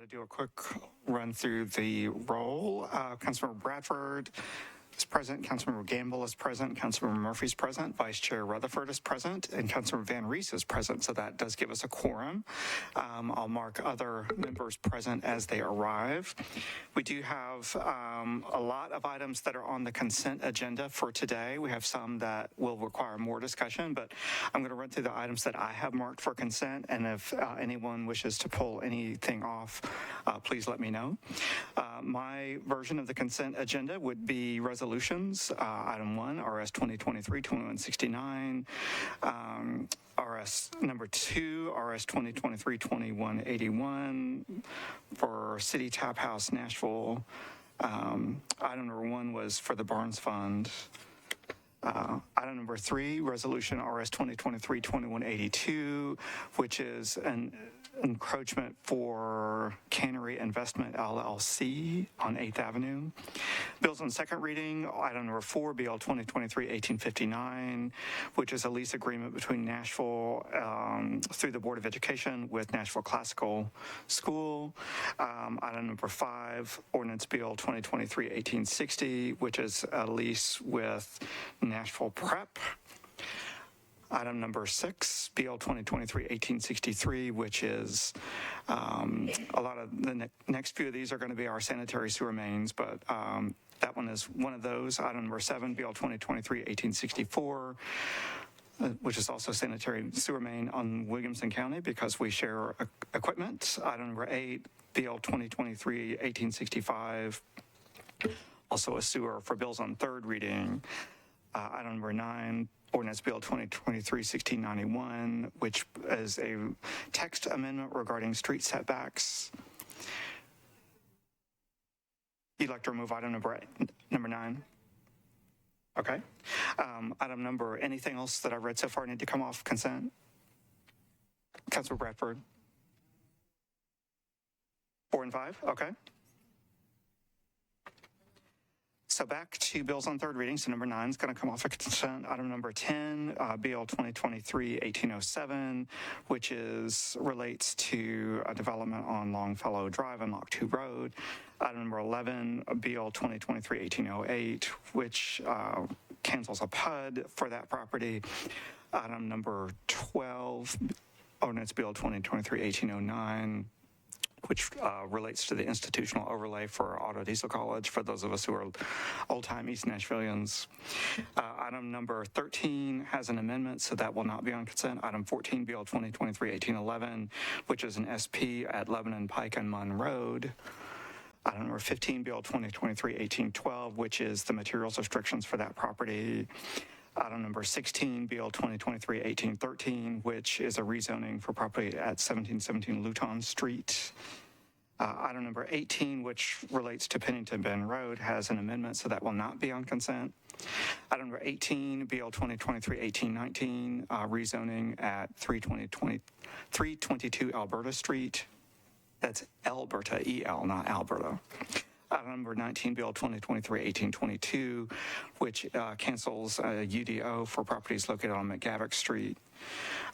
to do a quick run through the roll. Councilmember Bradford is present, Councilmember Gamble is present, Councilmember Murphy is present, Vice Chair Rutherford is present, and Councilmember Van Rees is present, so that does give us a quorum. I'll mark other members present as they arrive. We do have a lot of items that are on the consent agenda for today. We have some that will require more discussion, but I'm going to run through the items that I have marked for consent, and if anyone wishes to pull anything off, please let me know. My version of the consent agenda would be resolutions. Item 1, RS 2023-2169. RS number 2, RS 2023-2181 for City Tap House, Nashville. Item number 1 was for the Barnes Fund. Item number 3, resolution RS 2023-2182, which is an encroachment for Cannery Investment LLC on 8th Avenue. Bills on second reading, item number 4, BL 2023-1859, which is a lease agreement between Nashville through the Board of Education with Nashville Classical School. Item number 5, ordinance BL 2023-1860, which is a lease with Nashville Prep. Item number 6, BL 2023-1863, which is a lot of the next few of these are going to be our sanitary sewer mains, but that one is one of those. Item number 7, BL 2023-1864, which is also sanitary sewer main on Williamson County because we share equipment. Item number 8, BL 2023-1865, also a sewer for bills on third reading. Item number 9, ordinance bill 2023-1691, which is a text amendment regarding street setbacks. You'd like to remove item number 9? Okay. Item number, anything else that I've read so far need to come off consent? Councilor Bradford? 4 and 5, okay. So back to bills on third reading. So number 9 is going to come off of consent. Item number 10, BL 2023-1807, which relates to a development on Longfellow Drive and Lock 2 Road. Item number 11, BL 2023-1808, which cancels a PUD for that property. Item number 12, ordinance BL 2023-1809. Which relates to the institutional overlay for Auto Diesel College, for those of us who are old-time East Nashvillians. Item number 13 has an amendment, so that will not be on consent. Item 14, BL 2023-1811, which is an SP at Lebanon Pike and Munn Road. Item number 15, BL 2023-1812, which is the materials restrictions for that property. Item number 16, BL 2023-1813, which is a rezoning for property at 1717 Luton Street. Item number 18, which relates to Pennington Bend Road, has an amendment, so that will not be on consent. Item number 18, BL 2023-1819, rezoning at 322 Alberta Street. That's Alberta, EL, not Alberta. Item number 19, BL 2023-1822, which cancels a UDO for properties located on McGavick Street.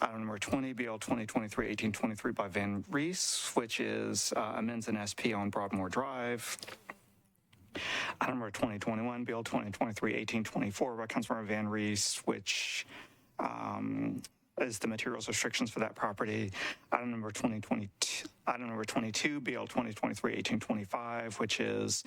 Item number 20, BL 2023-1823 by Van Rees, which is amends an SP on Broadmoor Drive. Item number 2021, BL 2023-1824 by Councilmember Van Rees, which is the materials restrictions for that property. Item number 22, BL 2023-1825, which is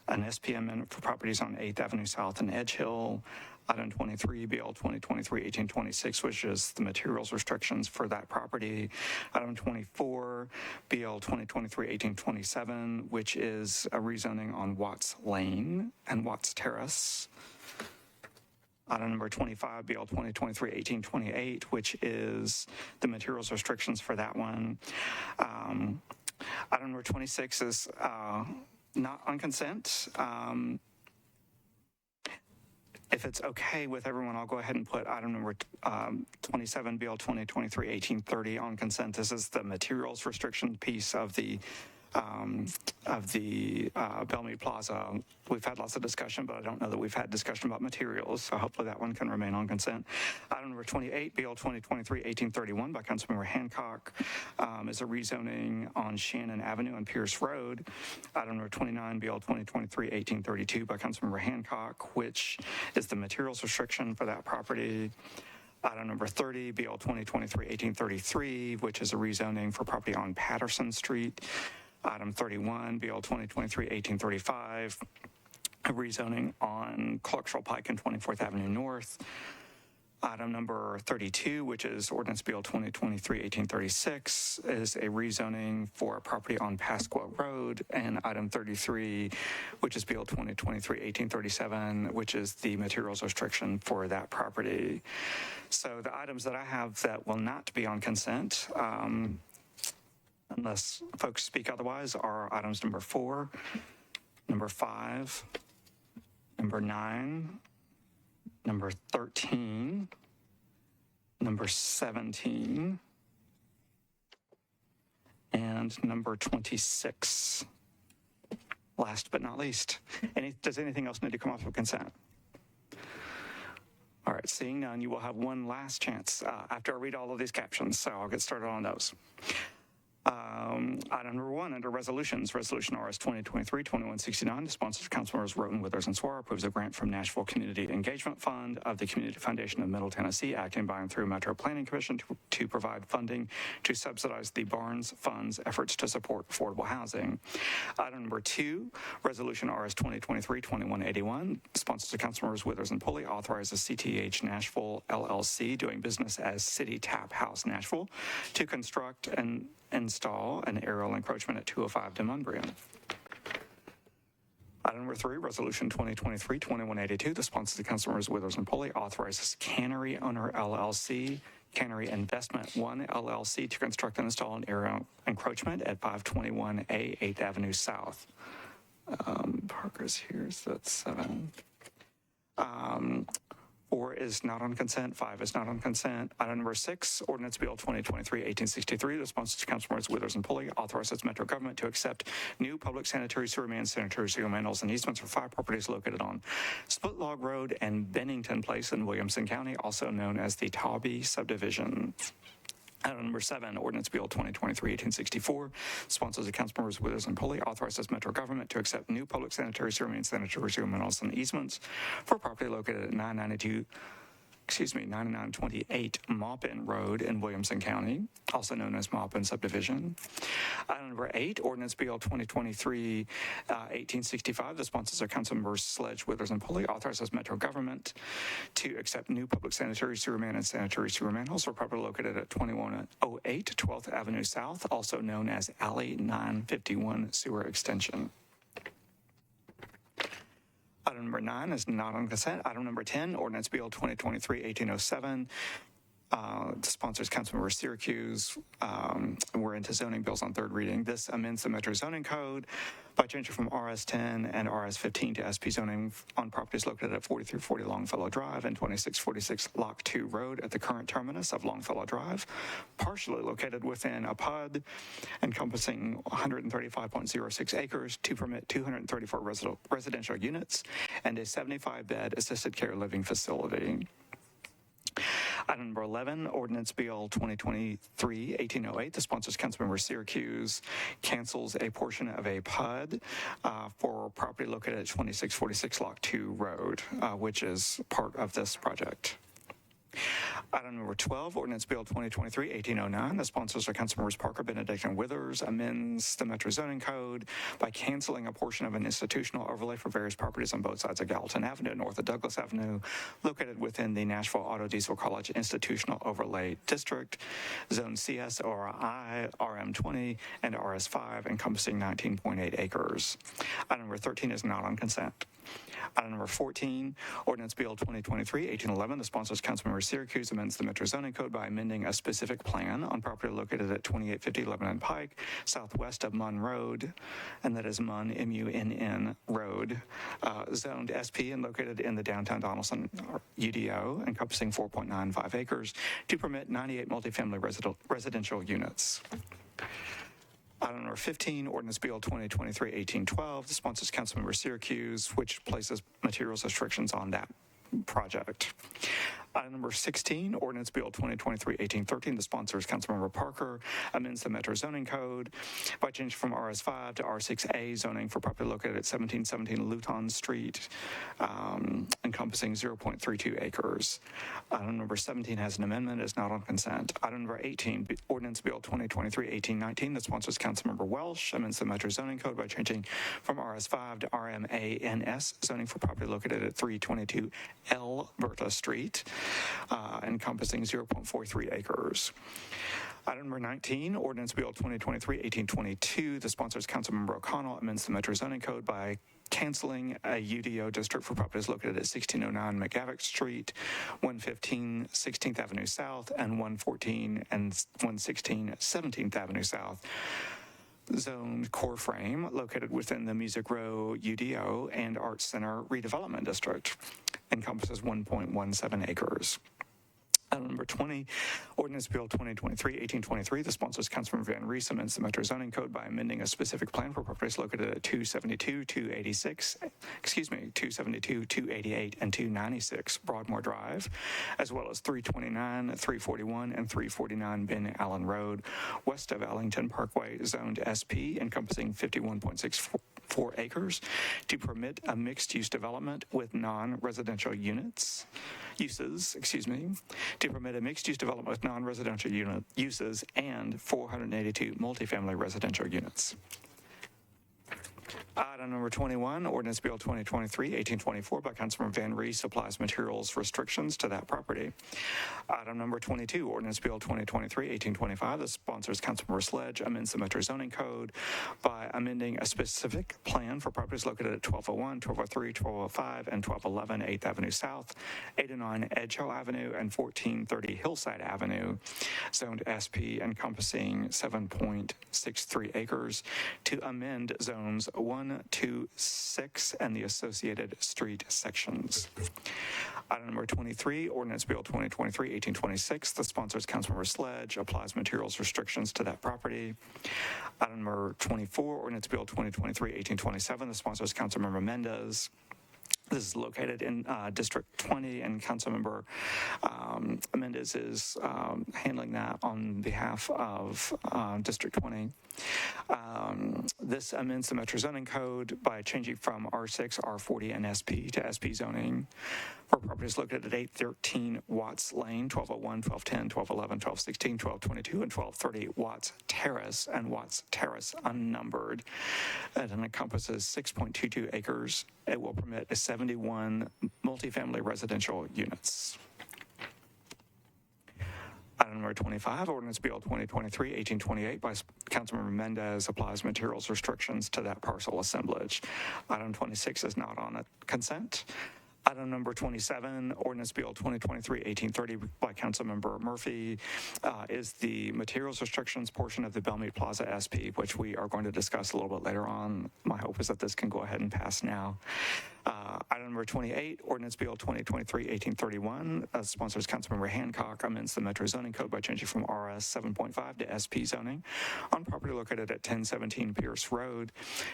an SP amendment for properties on 8th Avenue South and Edge Hill. Item 23, BL 2023-1826, which is the materials restrictions for that property. Item 24, BL 2023-1827, which is a rezoning on Watts Lane and Watts Terrace. Item number 25, BL 2023-1828, which is the materials restrictions for that one. Item number 26 is not on consent. If it's okay with everyone, I'll go ahead and put item number 27, BL 2023-1830 on consent. This is the materials restriction piece of the of the Bellmead Plaza. We've had lots of discussion, but I don't know that we've had discussion about materials, so hopefully that one can remain on consent. Item number 28, BL 2023-1831 by Councilmember Hancock, is a rezoning on Shannon Avenue and Pierce Road. Item number 29, BL 2023-1832 by Councilmember Hancock, which is the materials restriction for that property. Item number 30, BL 2023-1833, which is a rezoning for property on Patterson Street. Item 31, BL 2023-1835, a rezoning on Clarksville Pike and 24th Avenue North. Item number 32, which is ordinance BL 2023-1836, is a rezoning for a property on Pasqua Road. And item 33, which is BL 2023-1837, which is the materials restriction for that property. So the items that I have that will not be on consent, unless folks speak otherwise, are items number 4, number 5, number 9, number 13, number 17, and number 26. Last but not least, does anything else need to come off of consent? All right, seeing none, you will have one last chance after I read all of these captions, so I'll get started on those. Item number 1 under resolutions, Resolution RS 2023-2169, the sponsors Councilmembers Roten, Withers, and Swar approves a grant from Nashville Community Engagement Fund of the Community Foundation of Middle Tennessee, acting by and through Metro Planning Commission to provide funding to subsidize the Barnes Fund's efforts to support affordable housing. Item number 2, Resolution RS 2023-2181, sponsors Councilmembers Withers and Pulley authorizes CTH Nashville LLC, doing business as City Tap House Nashville, to construct and install an aerial encroachment at 205 Demonbreun. Item number 3, Resolution 2023-2182, the sponsors of Councilmembers Withers and Pulley authorizes Cannery Owner LLC, Cannery Investment 1 LLC to construct and install an aerial encroachment at 521A 8th Avenue South. Parker's here, so that's 7. 4 is not on consent. 5 is not on consent. Item number 6, Ordinance BL 2023-1863, the sponsors Councilmembers Withers and Pulley authorizes Metro government to accept new public sanitary sewer mains, sanitary sewer manholes, and easements for 5 properties located on Split Log Road and Bennington Place in Williamson County, also known as the Taubie subdivision. Item number 7, Ordinance BL 2023-1864, sponsors of Councilmembers Withers and Pulley authorizes Metro government to accept new public sanitary sewer mains, sanitary sewer manholes, and easements for property located at 9928 Maupin Road in Williamson County, also known as Maupin Subdivision. Item number 8, Ordinance BL 2023-1865, the sponsors of Councilmembers Sledge, Withers, and Pulley authorizes Metro government to accept new public sanitary sewer main and sanitary sewer manholes for property located at 2108 12th Avenue South, also known as Alley 951 Sewer Extension. Item number 9 is not on consent. Item number 10, Ordinance BL 2023-1807. The sponsors Councilmember Syracuse. We're into zoning bills on third reading. This amends the Metro zoning code by changing from RS10 and RS15 to SP zoning on properties located at 4340 Longfellow Drive and 2646 Lock 2 Road at the current terminus of Longfellow Drive, partially located within a PUD encompassing 135.06 acres to permit 234 residential units and a 75-bed assisted care living facility. Item number 11, Ordinance BL 2023-1808, the sponsors Councilmember Syracuse cancels a portion of a PUD for property located at 2646 Lock 2 Road, which is part of this project. Item number 12, Ordinance BL 2023-1809. The sponsors are Councilmembers Parker, Benedict, and Withers, amends the Metro zoning code by canceling a portion of an institutional overlay for various properties on both sides of Gallatin Avenue, north of Douglas Avenue, located within the Nashville Auto Diesel College Institutional Overlay District, Zone CS or I, RM20, and RS5, encompassing 19.8 acres. Item number 13 is not on consent. Item number 14, Ordinance BL 2023-1811. The sponsors Councilmember Syracuse amends the Metro zoning code by amending a specific plan on property located at 2850 Lebanon Pike, southwest of Munn Road, and that is Munn, M-U-N-N Road, zoned SP and located in the downtown Donaldson UDO, encompassing 4.95 acres, to permit 98 multifamily residential units. Item number 15, Ordinance Bill 2023-1812. The sponsor is Councilmember Syracuse, which places materials restrictions on that project. Item number 16, Ordinance Bill 2023-1813. The sponsor is Councilmember Parker, amends the Metro Zoning Code by changing from RS5 to R6A zoning for property located at 1717 Luton Street, encompassing 0.32 acres. Item number 17 has an amendment, is not on consent. Item number 18, Ordinance Bill 2023-1819. The sponsor is Councilmember Welsh, amends the Metro Zoning Code by changing from RS5 to RMANS zoning for property located at 322 Bertha Street, encompassing 0.43 acres. Item number 19, Ordinance Bill 2023-1822. The sponsor is Councilmember O'Connell, amends the Metro Zoning Code by canceling a UDO district for properties located at 1609 McGavick Street, 115 16th Avenue South, and 114 and 116 17th Avenue South. Zoned core frame located within the Music Row UDO and Arts Center redevelopment district, encompasses 1.17 acres. Item number 20, Ordinance Bill 2023-1823. The sponsor is Councilmember Van Rees, amends the Metro Zoning Code by amending a specific plan for properties located at 272, 288, and 296 Broadmoor Drive, as well as 329, 341, and 349 Ben Allen Road, west of Ellington Parkway, zoned SP, encompassing 51.64 acres, to permit a mixed-use development with non-residential uses, to permit a mixed-use development with non-residential uses and 482 multifamily residential units. Item number 21, Ordinance Bill 2023-1824 by Councilmember Van Rees applies materials restrictions to that property. Item number 22, Ordinance Bill 2023-1825. The sponsor is Councilmember Sledge, amends the Metro Zoning Code by amending a specific plan for properties located at 1201, 1203, 1205, and 1211 8th Avenue South, 809 Edge Hill Avenue, and 1430 Hillside Avenue, zoned SP, encompassing 7.63 acres, to amend zones 1, 2, 6, and the associated street sections. Item number 23, Ordinance Bill 2023-1826. The sponsor is Councilmember Sledge, applies materials restrictions to that property. Item number 24, Ordinance Bill 2023-1827. The sponsor is Councilmember Mendez. This is located in District 20, and Councilmember Mendez is handling that on behalf of District 20. This amends the Metro Zoning Code by changing from R6, R40, and SP to SP zoning for properties located at 813 Watts Lane, 1201, 1210, 1211, 1216, 1222, and 1230 Watts Terrace, and Watts Terrace unnumbered. It encompasses 6.22 acres. It will permit 71 multifamily residential units. Item number 25, Ordinance Bill 2023-1828 by Councilmember Mendez applies materials restrictions to that parcel assemblage. Item 26 is not on consent. Item number 27, Ordinance Bill 2023-1830 by Councilmember Murphy is the materials restrictions portion of the Belmead Plaza SP, which we are going to discuss a little bit later on. My hope is that this can go ahead and pass now. Item number 28, Ordinance Bill 2023-1831. Sponsor is Councilmember Hancock, amends the Metro Zoning Code by changing from RS 7.5 to SP zoning on property located at 1017 Pierce Road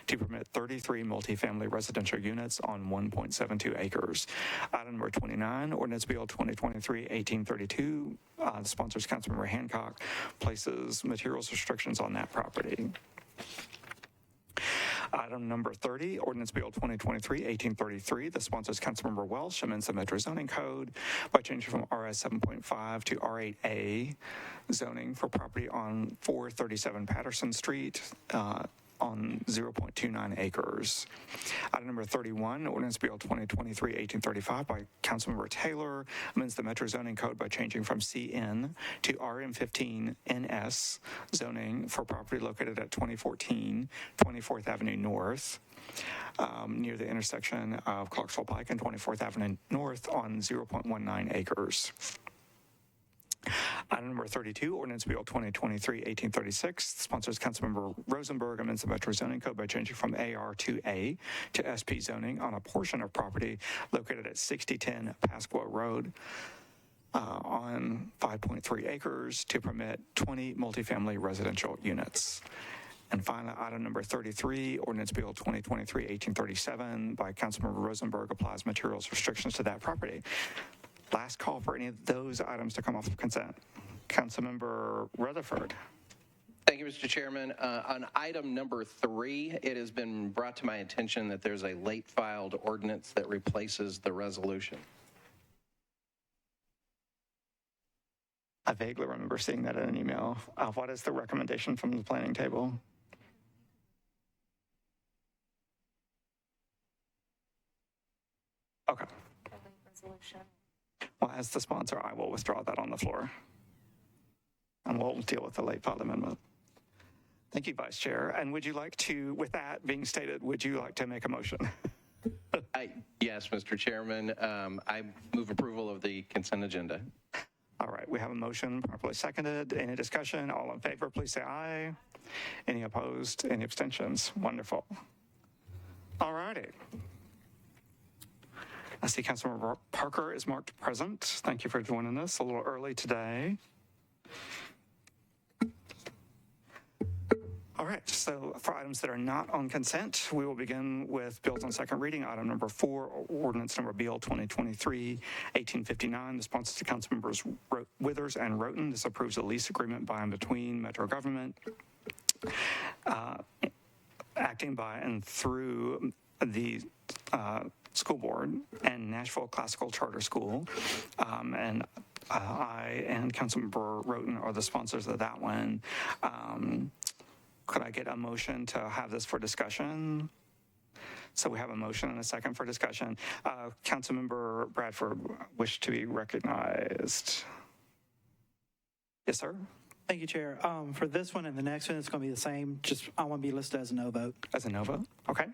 to permit 33 multifamily residential units on 1.72 acres. Item number 29, Ordinance Bill 2023-1832. The sponsor is Councilmember Hancock, places materials restrictions on that property. Item number 30, Ordinance Bill 2023-1833. The sponsor is Councilmember Welsh, amends the Metro Zoning Code by changing from RS 7.5 to R8A zoning for property on 437 Patterson Street, on 0.29 acres. Item number 31, Ordinance Bill 2023-1835 by Councilmember Taylor amends the Metro Zoning Code by changing from CN to RM15 NS zoning for property located at 2014 24th Avenue North, near the intersection of Clarksville Pike and 24th Avenue North on 0.19 acres. Item number 32, Ordinance Bill 2023-1836. Sponsors Councilmember Rosenberg amends the Metro Zoning Code by changing from AR2A to SP zoning on a portion of property located at 6010 Pasqua Road on 5.3 acres to permit 20 multifamily residential units. And And finally, item number 33, Ordinance Bill 2023-1837 by Councilmember Rosenberg applies materials restrictions to that property. Last call for any of those items to come off of consent. Councilmember Rutherford. Thank you, Mr. Chairman. On item number 3, it has been brought to my attention that there's a late filed ordinance that replaces the resolution. I vaguely remember seeing that in an email. What is the recommendation from the planning table? Okay. Well, as the sponsor, I will withdraw that on the floor. And we'll deal with the late filed amendment. Thank you, Vice Chair. And would you like to, with that being stated, would you like to make a motion? Yes, Mr. Chairman. I move approval of the consent agenda. All right, we have a motion properly seconded. Any discussion? All in favor, please say aye. Any opposed? Any abstentions? Wonderful. All righty. I see Councilmember Parker is marked present. Thank you for joining us a little early today. All right, so for items that are not on consent, we will begin with bills on second reading. Item number 4, ordinance number BL 2023-1859. The sponsors to Councilmembers Withers and Roten. This approves a lease agreement by and between Metro government, acting by and through the school board and Nashville Classical Charter School. And I and Councilmember Roten are the sponsors of that one. Could I get a motion to have this for discussion? So we have a motion and a second for discussion. Councilmember Bradford wished to be recognized. Yes, sir. Thank you, Chair. For this one and the next one, it's going to be the same. Just I want to be listed as a no vote. As a no vote? Okay.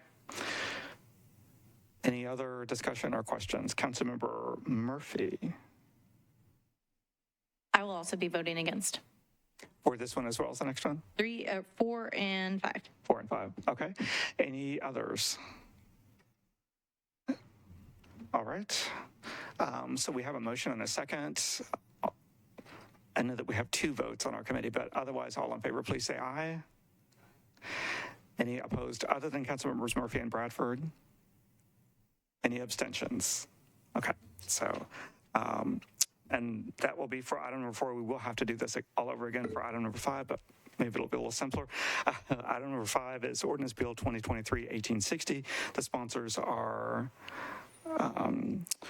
Any other discussion or questions? Councilmember Murphy. I will also be voting against. For this one as well as the next one? 3, 4, and 5. 4 and 5. Okay. Any others? All right. So we have a motion and a second. I know that we have 2 votes on our committee, but otherwise, all in favor, please say aye. Any opposed other than Councilmembers Murphy and Bradford? Any abstentions? Okay. So, and that will be for item number 4. We will have to do this all over again for item number 5, but maybe it'll be a little simpler. Item number 5 is Ordinance Bill 2023-1860. The sponsors are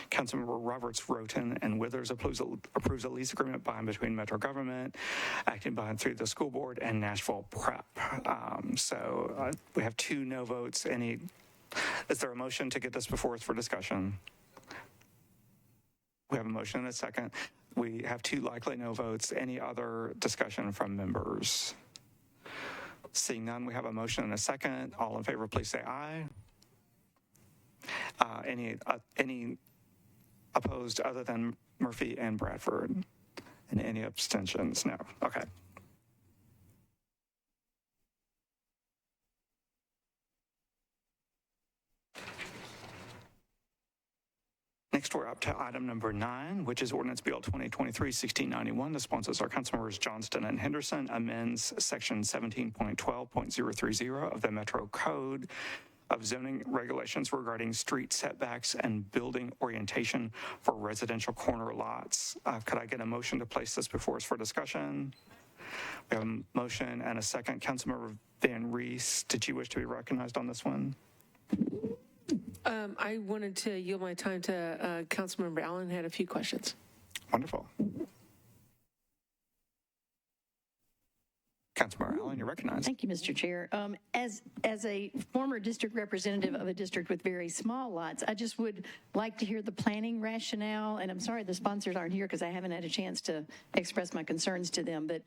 Councilmember Roberts, Roten, and Withers approves a lease agreement by and between Metro government, acting by and through the school board, and Nashville Prep. So we have 2 no votes. Is there a motion to get this before us for discussion? We have a motion and a second. We have 2 likely no votes. Any other discussion from members? Seeing none, we have a motion and a second. All in favor, please say aye. Any opposed other than Murphy and Bradford? And any abstentions? No. Okay. Next, we're up to item number 9, which is Ordinance Bill 2023-1691. The sponsors are Councilmembers Johnston and Henderson, amends Section 17.12.030 of the Metro Code of zoning regulations regarding street setbacks and building orientation for residential corner lots. Could I get a motion to place this before us for discussion? We have a motion and a second. Councilmember Van Rees, did you wish to be recognized on this one? I wanted to yield my time to Councilmember Allen, had a few questions. Wonderful. Councilmember Allen, you're recognized. Thank you, Mr. Chair. As a former district representative of a district with very small lots, I just would like to hear the planning rationale, and I'm sorry the sponsors aren't here because I haven't had a chance to express my concerns to them, but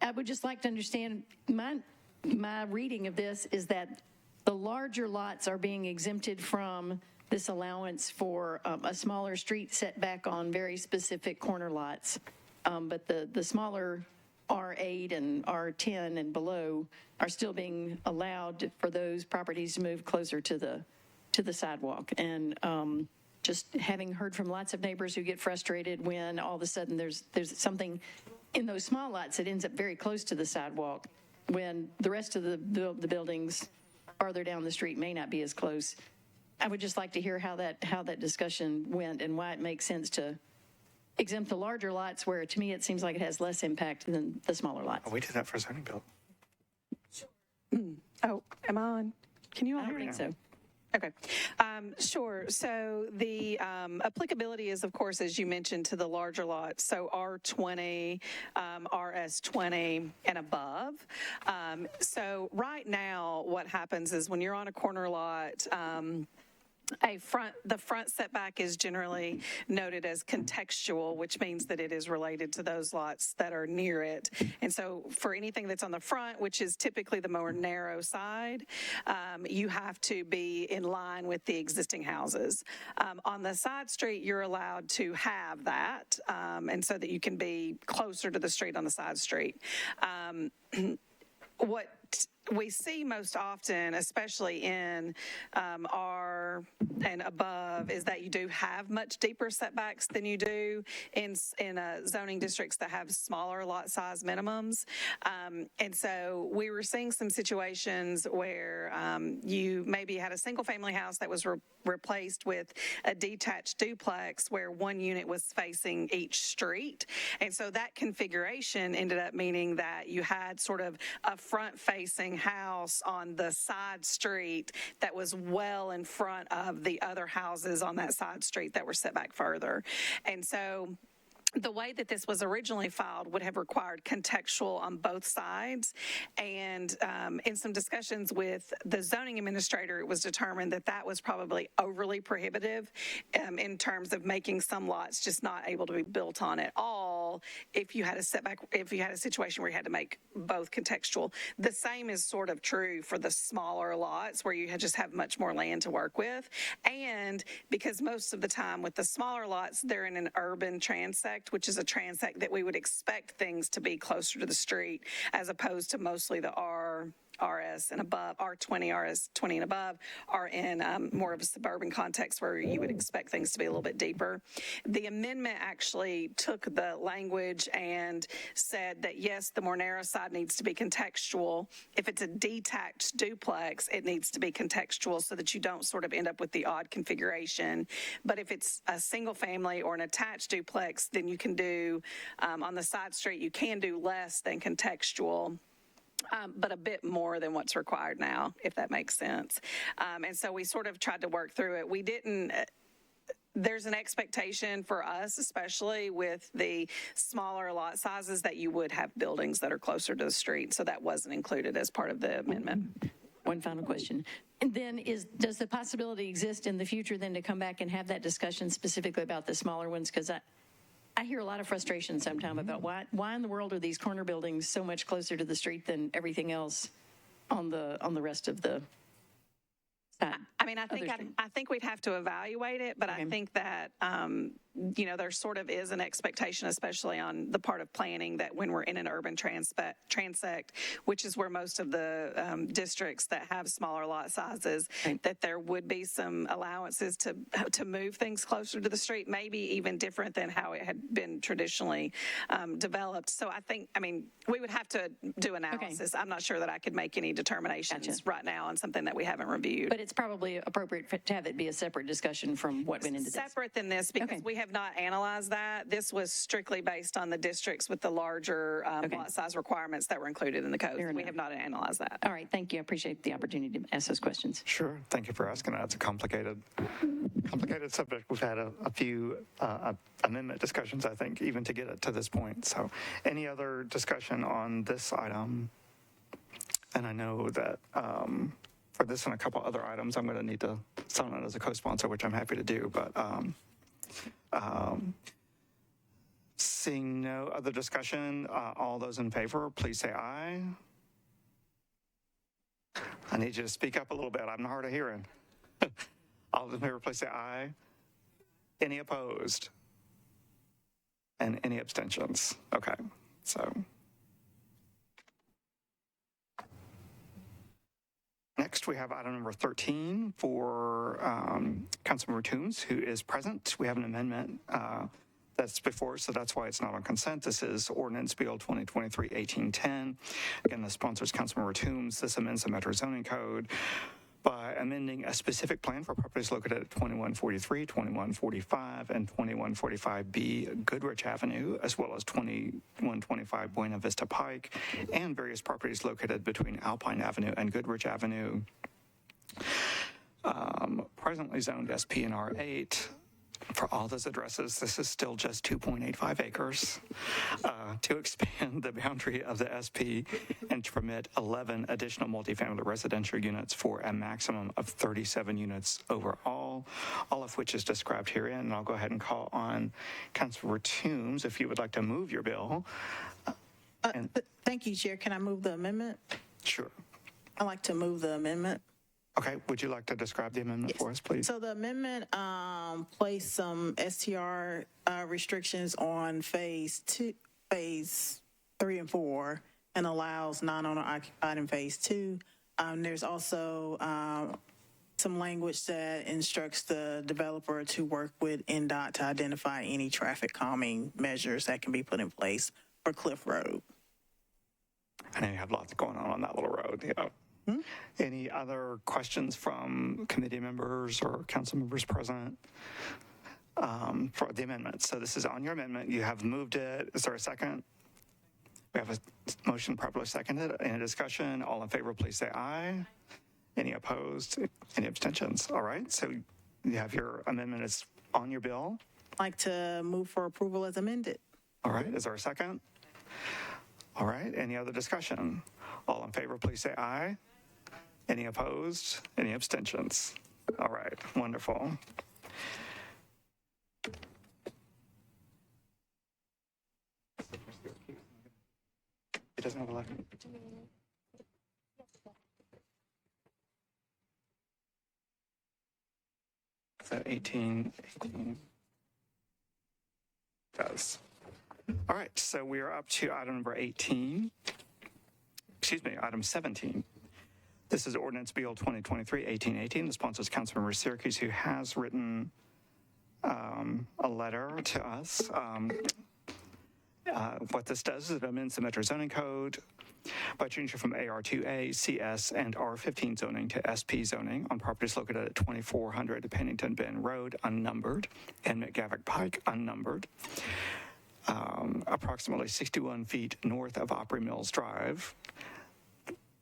I would just like to understand, my reading of this is that the larger lots are being exempted from this allowance for a smaller street setback on very specific corner lots, but the smaller R8 and R10 and below are still being allowed for those properties to move closer to the sidewalk. And just having heard from lots of neighbors who get frustrated when all of a sudden there's something in those small lots that ends up very close to the sidewalk, when the rest of the buildings farther down the street may not be as close. I would just like to hear how that discussion went and why it makes sense to exempt the larger lots where, to me, it seems like it has less impact than the smaller lots. We did that for zoning bill. Oh, am I on? Can you all I hear don't me? think so. Okay, sure. So the applicability is, of course, as you mentioned, to the larger lots, so R20, RS20, and above. So right now, what happens is when you're on a corner lot, the front setback is generally noted as contextual, which means that it is related to those lots that are near it. And so for anything that's on the front, which is typically the more narrow side, you have to be in line with the existing houses. On the side street, you're allowed to have that, and so that you can be closer to the street on the side street. What we see most often, especially in R and above, is that you do have much deeper setbacks than you do in zoning districts that have smaller lot size minimums. And so we were seeing some situations where you maybe had a single family house that was replaced with a detached duplex where one unit was facing each street. And so that configuration ended up meaning that you had sort of a front-facing house on the side street that was well in front of the other houses on that side street that were set back further. And so the way that this was originally filed would have required contextual on both sides. And in some discussions with the zoning administrator, it was determined that that was probably overly prohibitive in terms of making some lots just not able to be built on at all if you had a setback, if you had a situation where you had to make both contextual. The same is sort of true for the smaller lots where you just have much more land to work with. And because most of the time with the smaller lots, they're in an urban transect, which is a transect that we would expect things to be closer to the street as opposed to mostly the RS and above, R20, RS20 and above are in more of a suburban context where you would expect things to be a little bit deeper. The amendment actually took the language and said that yes, the more narrow side needs to be contextual. If it's a detached duplex, it needs to be contextual so that you don't sort of end up with the odd configuration. But if it's a single family or an attached duplex, then you can do, on the side street, you can do less than contextual. But a bit more than what's required now, if that makes sense. And so we sort of tried to work through it. We didn't, there's an expectation for us, especially with the smaller lot sizes, that you would have buildings that are closer to the street. So that wasn't included as part of the amendment. One final question. And then does the possibility exist in the future then to come back and have that discussion specifically about the smaller ones? Because I hear a lot of frustration sometimes about why in the world are these corner buildings so much closer to the street than everything else on the rest of the side? I mean, I think we'd have to evaluate it, but okay. I think that, there sort of is an expectation, especially on the part of planning, that when we're in an urban transect, which is where most of the districts that have smaller lot sizes, right, that there would be some allowances to move things closer to the street, maybe even different than how it had been traditionally developed. So we would have to do analysis. Okay. I'm not sure that I could make any determinations right now on something that we haven't reviewed. But it's probably appropriate to have it be a separate discussion from what went into this. Separate than this, because we have not analyzed that. This was strictly based on the districts with the larger lot size requirements that were included in the code. We have not analyzed that. All right, thank you. I appreciate the opportunity to ask those questions. Sure, thank you for asking that. It's a complicated subject. We've had a few amendment discussions, I think, even to get it to this point. So any other discussion on this item? And I know that for this and a couple other items, I'm going to need to sign on as a co-sponsor, which I'm happy to do. But seeing no other discussion, all those in favor, please say aye. I need you to speak up a little bit. I'm hard of hearing. All those in favor, please say aye. Any opposed? And any abstentions? Okay, so. Next, we have item number 13 for Councilmember Toombs, who is present. We have an amendment that that's before, so that's why it's not on consent. This is Ordinance Bill 2023-1810. Again, the sponsor is Councilmember Toombs. This amends the Metro Zoning Code by amending a specific plan for properties located at 2143, 2145, and 2145B Goodrich Avenue, as well as 2125 Buena Vista Pike, and various properties located between Alpine Avenue and Goodrich Avenue. Presently zoned SP and R8. For all those addresses, this is still just 2.85 acres. To expand the boundary of the SP and to permit 11 additional multifamily residential units for a maximum of 37 units overall, all of which is described herein. And I'll go ahead and call on Councilmember Toombs if you would like to move your bill. Thank you, Chair. Can I move the amendment? Sure. I'd like to move the amendment. Okay, would you like to describe the amendment for us, please? So the amendment placed some STR restrictions on phase 3 and 4 and allows non-owner occupied in phase 2. There's also some language that instructs the developer to work with NDOT to identify any traffic calming measures that can be put in place for Cliff Road. I know you have lots going on that little road, you know. Any other questions from committee members or council members present for the amendment? So this is on your amendment. You have moved it. Is there a second? We have a motion properly seconded. Any discussion? All in favor, please say aye. Any opposed? Any abstentions? All right. So you have your amendment is on your bill. I'd like to move for approval as amended. All right. Is there a second? All right. Any other discussion? All in favor, please say aye. Any opposed? Any abstentions? All right, wonderful. It doesn't have 11. So 18 does. All right, so we are up to item number 18. Excuse me, item 17. This is Ordinance Bill 2023-1818. The sponsor is Councilmember Syracuse, who has written a letter to us. What this does is it amends the Metro Zoning Code by changing from AR2A, CS, and R15 zoning to SP zoning on properties located at 2400 Pennington Bend Road, unnumbered, and McGavick Pike, unnumbered. Approximately 61 feet north of Opry Mills Drive.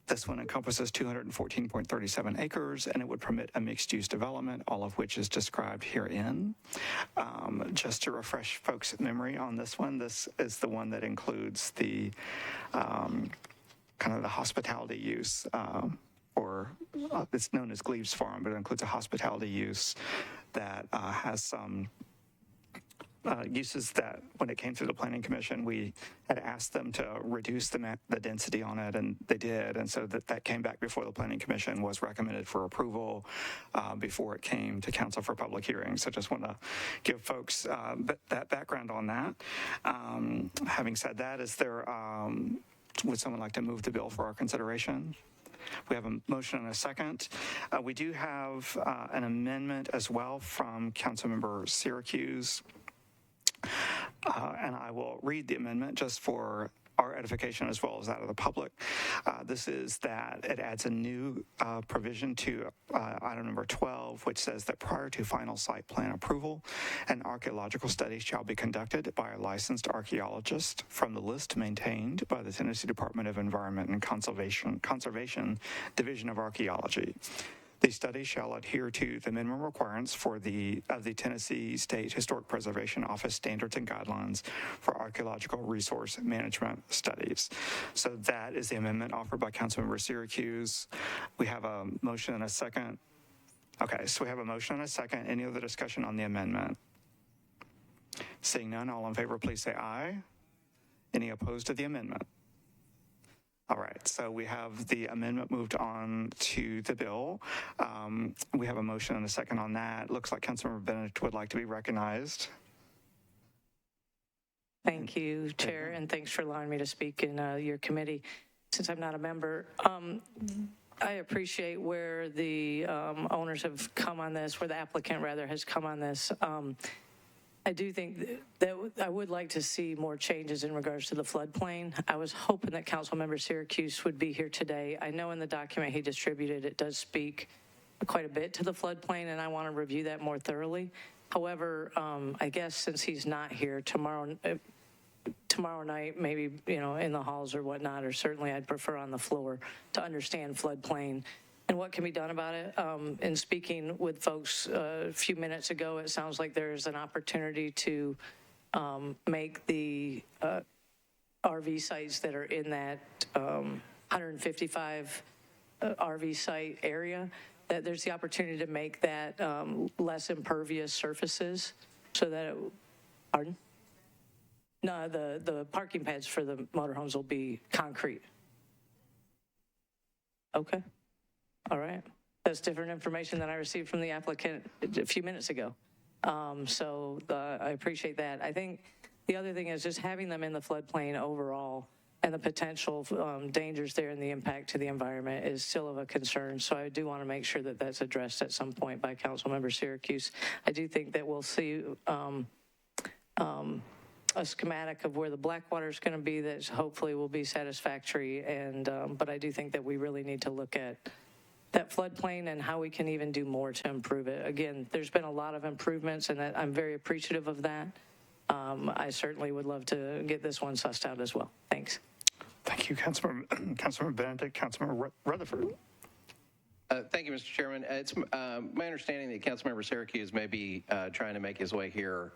This one encompasses 214.37 acres, and it would permit a mixed-use development, all of which is described herein. Just to refresh folks' memory on this one, this is the one that includes the kind of the hospitality use, or it's known as Gleaves Farm, but it includes a hospitality use that has some uses that when it came through the Planning Commission, we had asked them to reduce the density on it, and they did. And so that came back before the Planning Commission, was recommended for approval before it came to Council for public hearing. So just want to give folks that background on that. Having said that, would someone like to move the bill for our consideration? We have a motion and a second. We do have an amendment as well from Councilmember Syracuse. And I will read the amendment just for our edification as well as that of the public. This is that it adds a new provision to item number 12, which says that prior to final site plan approval, an archaeological study shall be conducted by a licensed archaeologist from the list maintained by the Tennessee Department of Environment and Conservation Division of Archaeology. The study shall adhere to the minimum requirements of the Tennessee State Historic Preservation Office standards and guidelines for archaeological resource management studies. So that is the amendment offered by Councilmember Syracuse. We have a motion and a second. Okay, so we have a motion and a second. Any other discussion on the amendment? Seeing none, all in favor, please say aye. Any opposed to the amendment? All right, so we have the amendment moved on to the bill. We have a motion and a second on that. Looks like Councilmember Bennett would like to be recognized. Thank you, Chair, and thanks for allowing me to speak in your committee. Since I'm not a member, I appreciate where the owners have come on this, where the applicant rather has come on this. I do think that I would like to see more changes in regards to the floodplain. I was hoping that Councilmember Syracuse would be here today. I know in the document he distributed, it does speak quite a bit to the floodplain, and I want to review that more thoroughly. However, I guess since he's not here tomorrow night, maybe, in the halls or whatnot, or certainly I'd prefer on the floor to understand floodplain and what can be done about it. In speaking with folks a few minutes ago, it sounds like there's an opportunity to make the RV sites that are in that 155 RV site area, that there's the opportunity to make that less impervious surfaces so that pardon? No, the parking pads for the motorhomes will be concrete. Okay. All right. That's different information than I received from the applicant a few minutes ago. So I appreciate that. I think the other thing is just having them in the floodplain overall and the potential dangers there and the impact to the environment is still of a concern. So I do want to make sure that that's addressed at some point by Councilmember Syracuse. I do think that we'll see a schematic of where the Blackwater is going to be that hopefully will be satisfactory. And but I do think that we really need to look at that floodplain and how we can even do more to improve it. Again, there's been a lot of improvements, and I'm very appreciative of that. I certainly would love to get this one sussed out as well. Thanks. Thank you, Councilmember Benedict. Councilmember Rutherford. Thank you, Mr. Chairman. It's my understanding that Councilmember Syracuse may be trying to make his way here.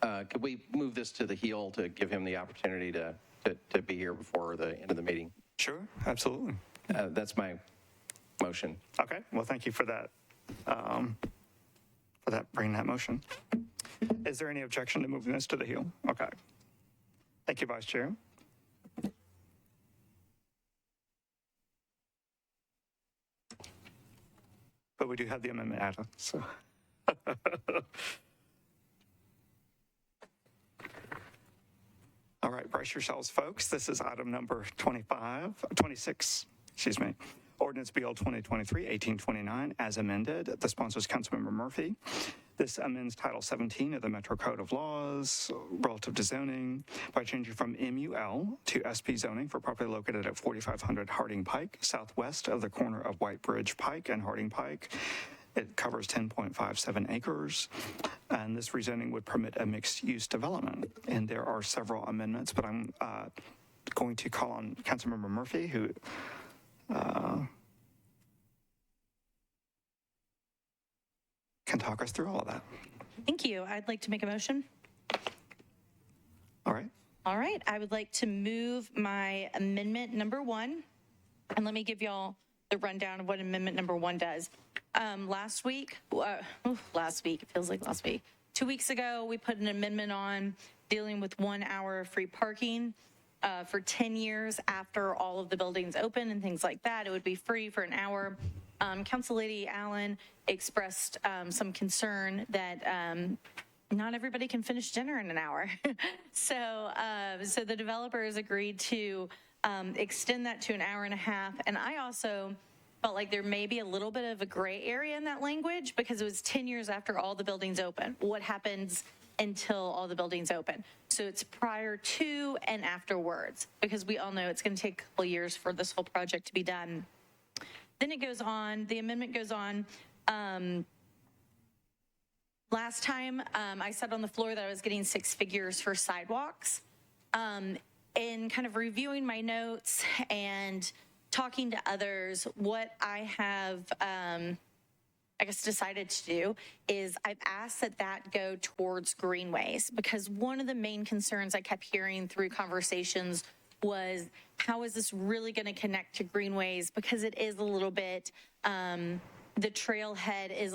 Could we move this to the heel to give him the opportunity to be here before the end of the meeting? Sure, absolutely. That's my motion. Okay, well, thank you for that, bringing that motion. Is there any objection to moving this to the heel? Okay. Thank you, Vice Chair. But we do have the amendment added, so. All right, brace yourselves, folks. This is item number 26, Ordinance BL 2023-1829 as amended. The sponsor is Councilmember Murphy. This amends Title 17 of the Metro Code of Laws relative to zoning by changing from MUL to SP zoning for property located at 4500 Harding Pike, southwest of the corner of White Bridge Pike and Harding Pike. It covers 10.57 acres, and this rezoning would permit a mixed-use development. And there are several amendments, but I'm going to call on Councilmember Murphy, who can talk us through all of that. Thank you. I'd like to make a motion. All right. All right. I would like to move my amendment number 1. And let me give y'all the rundown of what amendment number 1 does. Last week, it feels like last week. 2 weeks ago, we put an amendment on dealing with 1 hour free parking for 10 years after all of the buildings open and things like that. It would be free for an hour. Council Lady Allen expressed some concern that not everybody can finish dinner in an hour. So the developers agreed to extend that to an hour and a half. And I also felt like there may be a little bit of a gray area in that language because it was 10 years after all the buildings open. What happens until all the buildings open? So it's prior to and afterwards, because we all know it's going to take a couple years for this whole project to be done. Then it goes on, the amendment goes on. Last time I said on the floor that I was getting 6 figures for sidewalks. In kind of reviewing my notes and talking to others, what I have, decided to do is I've asked that go towards greenways, because one of the main concerns I kept hearing through conversations was, how is this really going to connect to greenways? Because it is a little bit, the trailhead is,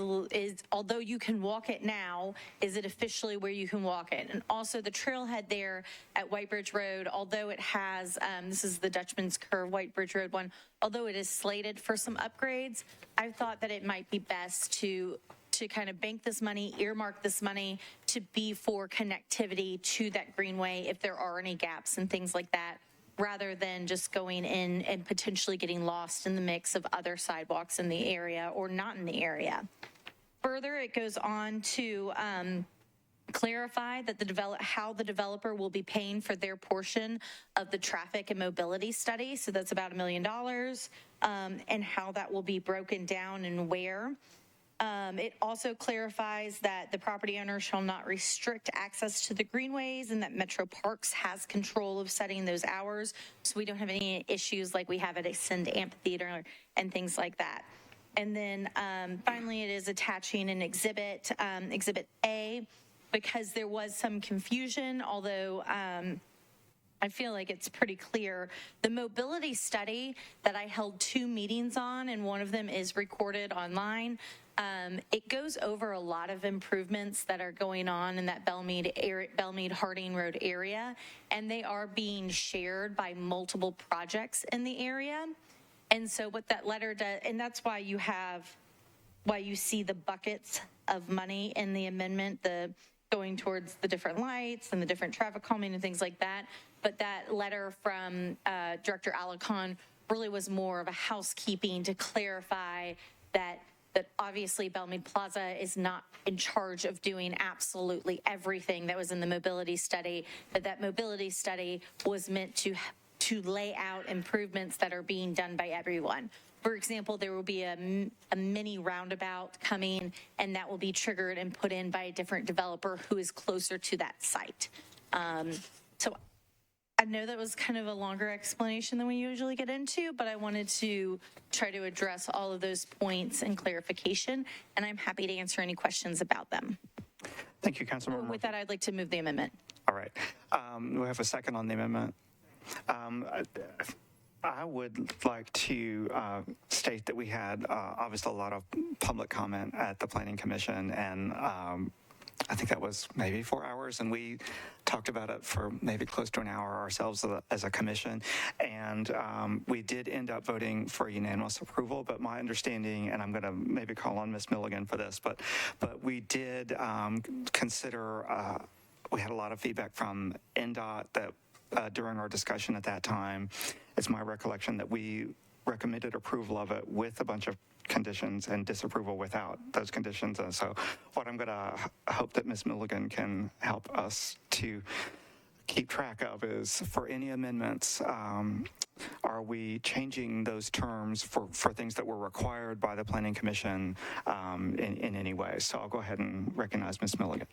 although you can walk it now, is it officially where you can walk it? And also the trailhead there at White Bridge Road, although it has, this is the Dutchman's Curve, White Bridge Road one, although it is slated for some upgrades, I thought that it might be best to kind of bank this money, earmark this money to be for connectivity to that greenway if there are any gaps and things like that, rather than just going in and potentially getting lost in the mix of other sidewalks in the area or not in the area. Further, it goes on to clarify that how the developer will be paying for their portion of the traffic and mobility study. So that's about $1 million, and how that will be broken down and where. It also clarifies that the property owner shall not restrict access to the greenways and that Metro Parks has control of setting those hours. So we don't have any issues like we have at Ascend Amphitheater and things like that. And then finally, it is attaching an exhibit, Exhibit A, because there was some confusion, although I feel like it's pretty clear. The mobility study that I held 2 meetings on, and one of them is recorded online, it goes over a lot of improvements that are going on in that Bellmead Harding Road area, and they are being shared by multiple projects in the area. And so what that letter does, and that's why you see the buckets of money in the amendment, the going towards the different lights and the different traffic calming and things like that. But that letter from Director Alarcon really was more of a housekeeping to clarify that obviously Bellmead Plaza is not in charge of doing absolutely everything that was in the mobility study, that mobility study was meant to lay out improvements that are being done by everyone. For example, there will be a mini roundabout coming, and that will be triggered and put in by a different developer who is closer to that site. So I know that was kind of a longer explanation than we usually get into, but I wanted to try to address all of those points and clarification, and I'm happy to answer any questions about them. Thank you, Councilmember Murphy. With that, I'd like to move the amendment. All right. We have a second on the amendment. I would like to state that we had obviously a lot of public comment at the Planning Commission, and I think that was maybe 4 hours, and we talked about it for maybe close to an hour ourselves as a commission, and we did end up voting for unanimous approval. But my understanding, and I'm going to maybe call on Ms. Milligan for this, but we did consider. We had a lot of feedback from NDOT that. During our discussion at that time, it's my recollection that we recommended approval of it with a bunch of conditions and disapproval without those conditions. And so what I'm going to hope that Ms. Milligan can help us to keep track of is for any amendments, are we changing those terms for things that were required by the Planning Commission in any way? So I'll go ahead and recognize Ms. Milligan.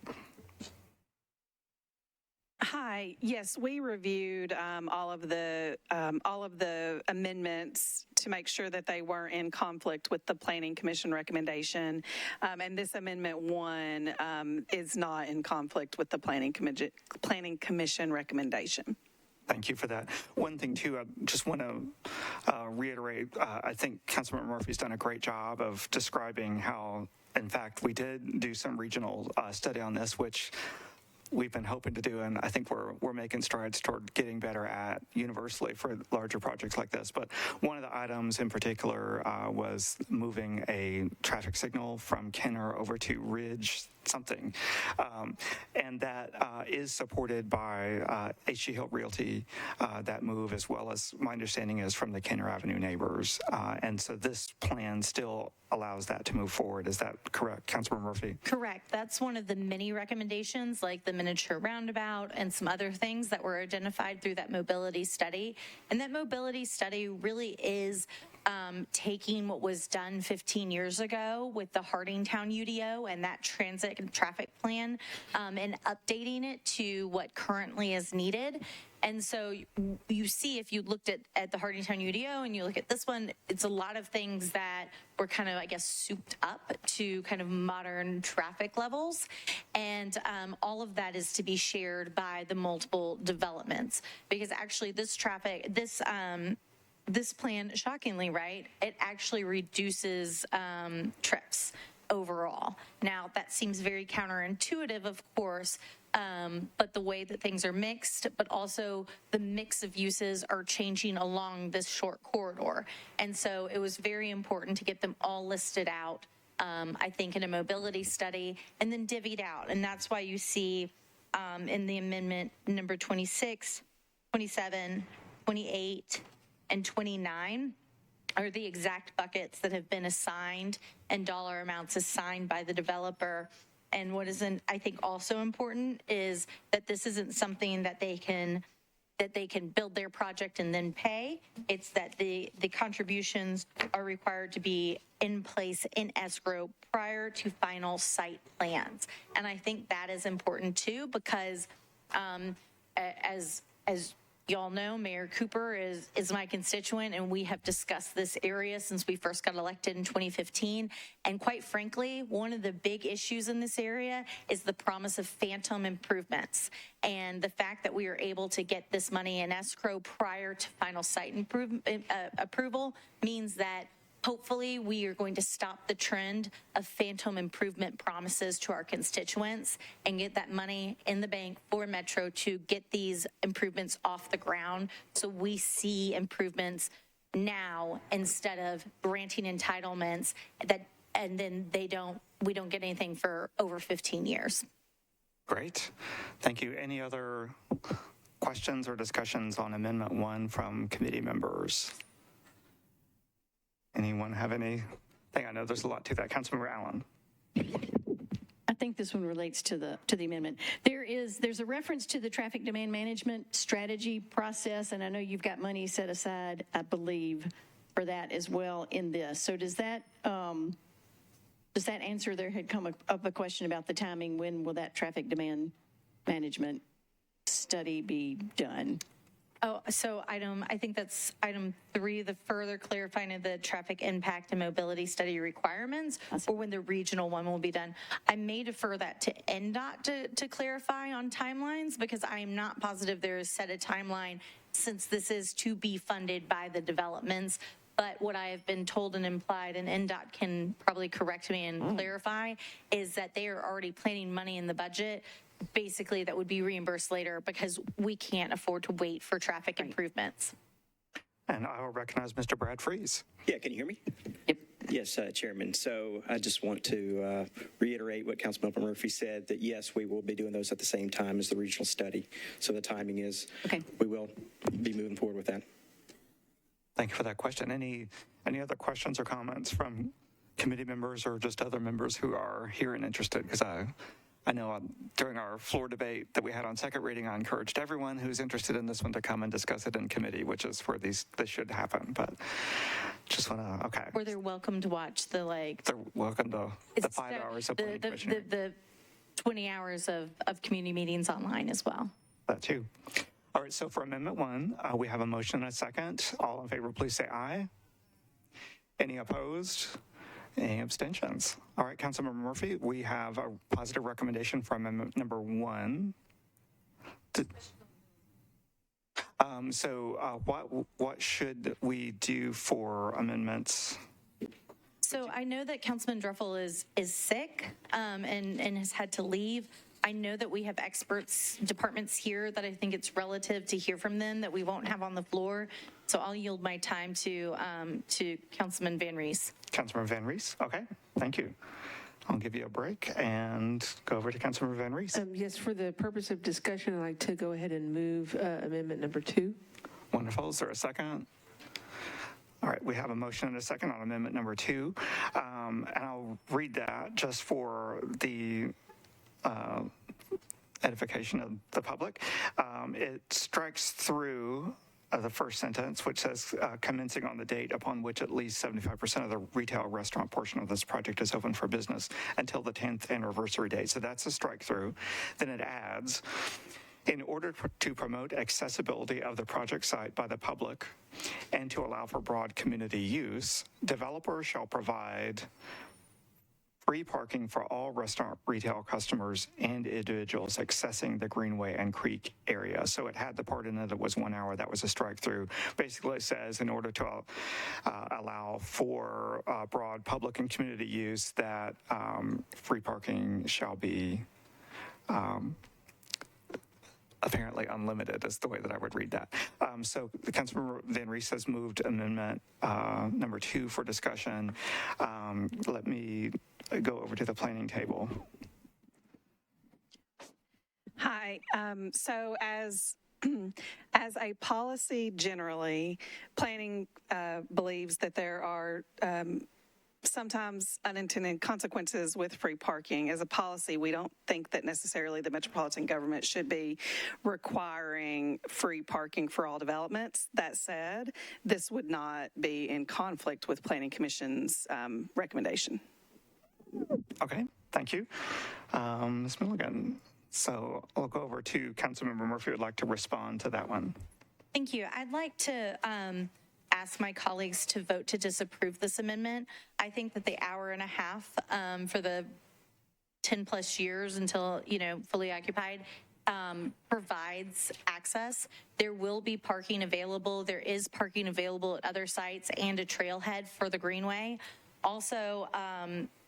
Hi. Yes, we reviewed all of the amendments to make sure that they weren't in conflict with the Planning Commission recommendation. And this Amendment 1 is not in conflict with the Planning Commission recommendation. Thank you for that. One thing, too, I just want to reiterate, I think Councilmember Murphy's done a great job of describing how, in fact, we did do some regional study on this, which we've been hoping to do, and I think we're making strides toward getting better at universally for larger projects like this. But one of the items in particular was moving a traffic signal from Kenner over to Ridge something, and that is supported by H.G. Hill Realty, that move, as well as my understanding is from the Kenner Avenue neighbors. And so this plan still allows that to move forward. Is that correct, Councilmember Murphy? Correct. That's one of the many recommendations, like the miniature roundabout and some other things that were identified through that mobility study. And that mobility study really is taking what was done 15 years ago with the Hardingtown UDO and that transit and traffic plan and updating it to what currently is needed. And so you see, if you looked at the Hardingtown UDO and you look at this one, it's a lot of things that were kind of, I guess, souped up to kind of modern traffic levels. And all of that is to be shared by the multiple developments, because actually this plan, shockingly, right, it actually reduces trips overall. Now, that seems very counterintuitive, of course, but the way that things are mixed, but also the mix of uses are changing along this short corridor. And so it was very important to get them all listed out, I think, in a mobility study and then divvied out. And that's why you see in the amendment number 26, 27, 28, and 29 are the exact buckets that have been assigned and dollar amounts assigned by the developer And what isn't, I think, also important is that this isn't something that they can build their project and then pay. It's that the contributions are required to be in place in escrow prior to final site plans. And I think that is important too, because as y'all know, Mayor Cooper is my constituent, and we have discussed this area since we first got elected in 2015. And quite frankly, one of the big issues in this area is the promise of phantom improvements. And the fact that we are able to get this money in escrow prior to final site approval means that hopefully we are going to stop the trend of phantom improvement promises to our constituents and get that money in the bank for Metro to get these improvements off the ground, so we see improvements now instead of granting entitlements and then we don't get anything for over 15 years. Great. Thank you. Any other questions or discussions on Amendment 1 from committee members? Anyone have anything? I know there's a lot to that. Councilmember Allen. I think this one relates to the amendment. There's a reference to the traffic demand management strategy process, and I know you've got money set aside, I believe, for that as well in this. So does that answer? There had come up a question about the timing. When will that traffic demand management study be done? Oh, so I think that's item 3, the further clarifying of the traffic impact and mobility study requirements, or when the regional one will be done. I may defer that to NDOT to clarify on timelines, because I am not positive there is set a timeline, since this is to be funded by the developments. But what I have been told and implied, and NDOT can probably correct me and clarify, is that they are already planning money in the budget basically that would be reimbursed later, because we can't afford to wait for traffic improvements. And I will recognize Mr. Brad Freeze. Yeah, can you hear me? Yep. Yes, Chairman. So I just want to reiterate what Councilmember Murphy said, that yes, we will be doing those at the same time as the regional study. So the timing is, okay, we will be moving forward with that. Thank you for that question. Any other questions or comments from committee members or just other members who are here and interested? Because I know during our floor debate that we had on second reading, I encouraged everyone who's interested in this one to come and discuss it in committee, which is where this should happen. But just want to, okay. Or they're welcome to watch the They're welcome to the 5 hours of planning commission. the 20 hours of community meetings online as well. That too. All right, so for Amendment 1, we have a motion and a second. All in favor, please say aye. Any opposed? Any abstentions? All right, Councilmember Murphy, we have a positive recommendation for Amendment number 1. What should we do for amendments? So I know that Councilman Druffel is sick and has had to leave. I know that we have experts, departments here that I think it's relative to hear from them that we won't have on the floor. So I'll yield my time to Councilman Van Rees. Councilmember Van Rees, okay, thank you. I'll give you a break and go over to Councilmember Van Rees. Yes, for the purpose of discussion, I'd like to go ahead and move amendment number 2. Wonderful. Is there a second? All right, we have a motion and a second on amendment number 2. And I'll read that just for the edification of the public. It strikes through the first sentence, which says commencing on the date upon which at least 75% of the retail restaurant portion of this project is open for business until the 10th anniversary date. So that's a strike through. Then it adds, in order to promote accessibility of the project site by the public and to allow for broad community use, developers shall provide free parking for all restaurant retail customers and individuals accessing the Greenway and Creek area. So it had the part in it that was 1 hour. That was a strike through. Basically, it says in order to allow for broad public and community use, that free parking shall be apparently unlimited is the way that I would read that. So Councilmember Van Rees has moved amendment number 2 for discussion. Let me go over to the planning table. Hi. So as a policy generally, planning believes that there are sometimes unintended consequences with free parking. As a policy, we don't think that necessarily the metropolitan government should be requiring free parking for all developments. That said, this would not be in conflict with Planning Commission's recommendation. Okay, thank you. Ms. Milligan. So I'll go over to Councilmember Murphy who would like to respond to that one. Thank you. I'd like to ask my colleagues to vote to disapprove this amendment. I think that the hour and a half for the 10 plus years until, fully occupied provides access. There will be parking available. There is parking available at other sites and a trailhead for the Greenway. Also,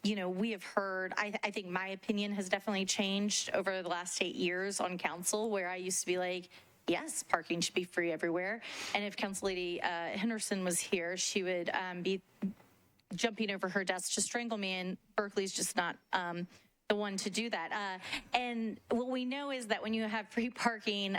we have heard, I think my opinion has definitely changed over the last 8 years on council, where I used to be like, yes, parking should be free everywhere. And if Council Lady Henderson was here, she would be jumping over her desk to strangle me, and Berkeley's just not the one to do that. And what we know is that when you have free parking,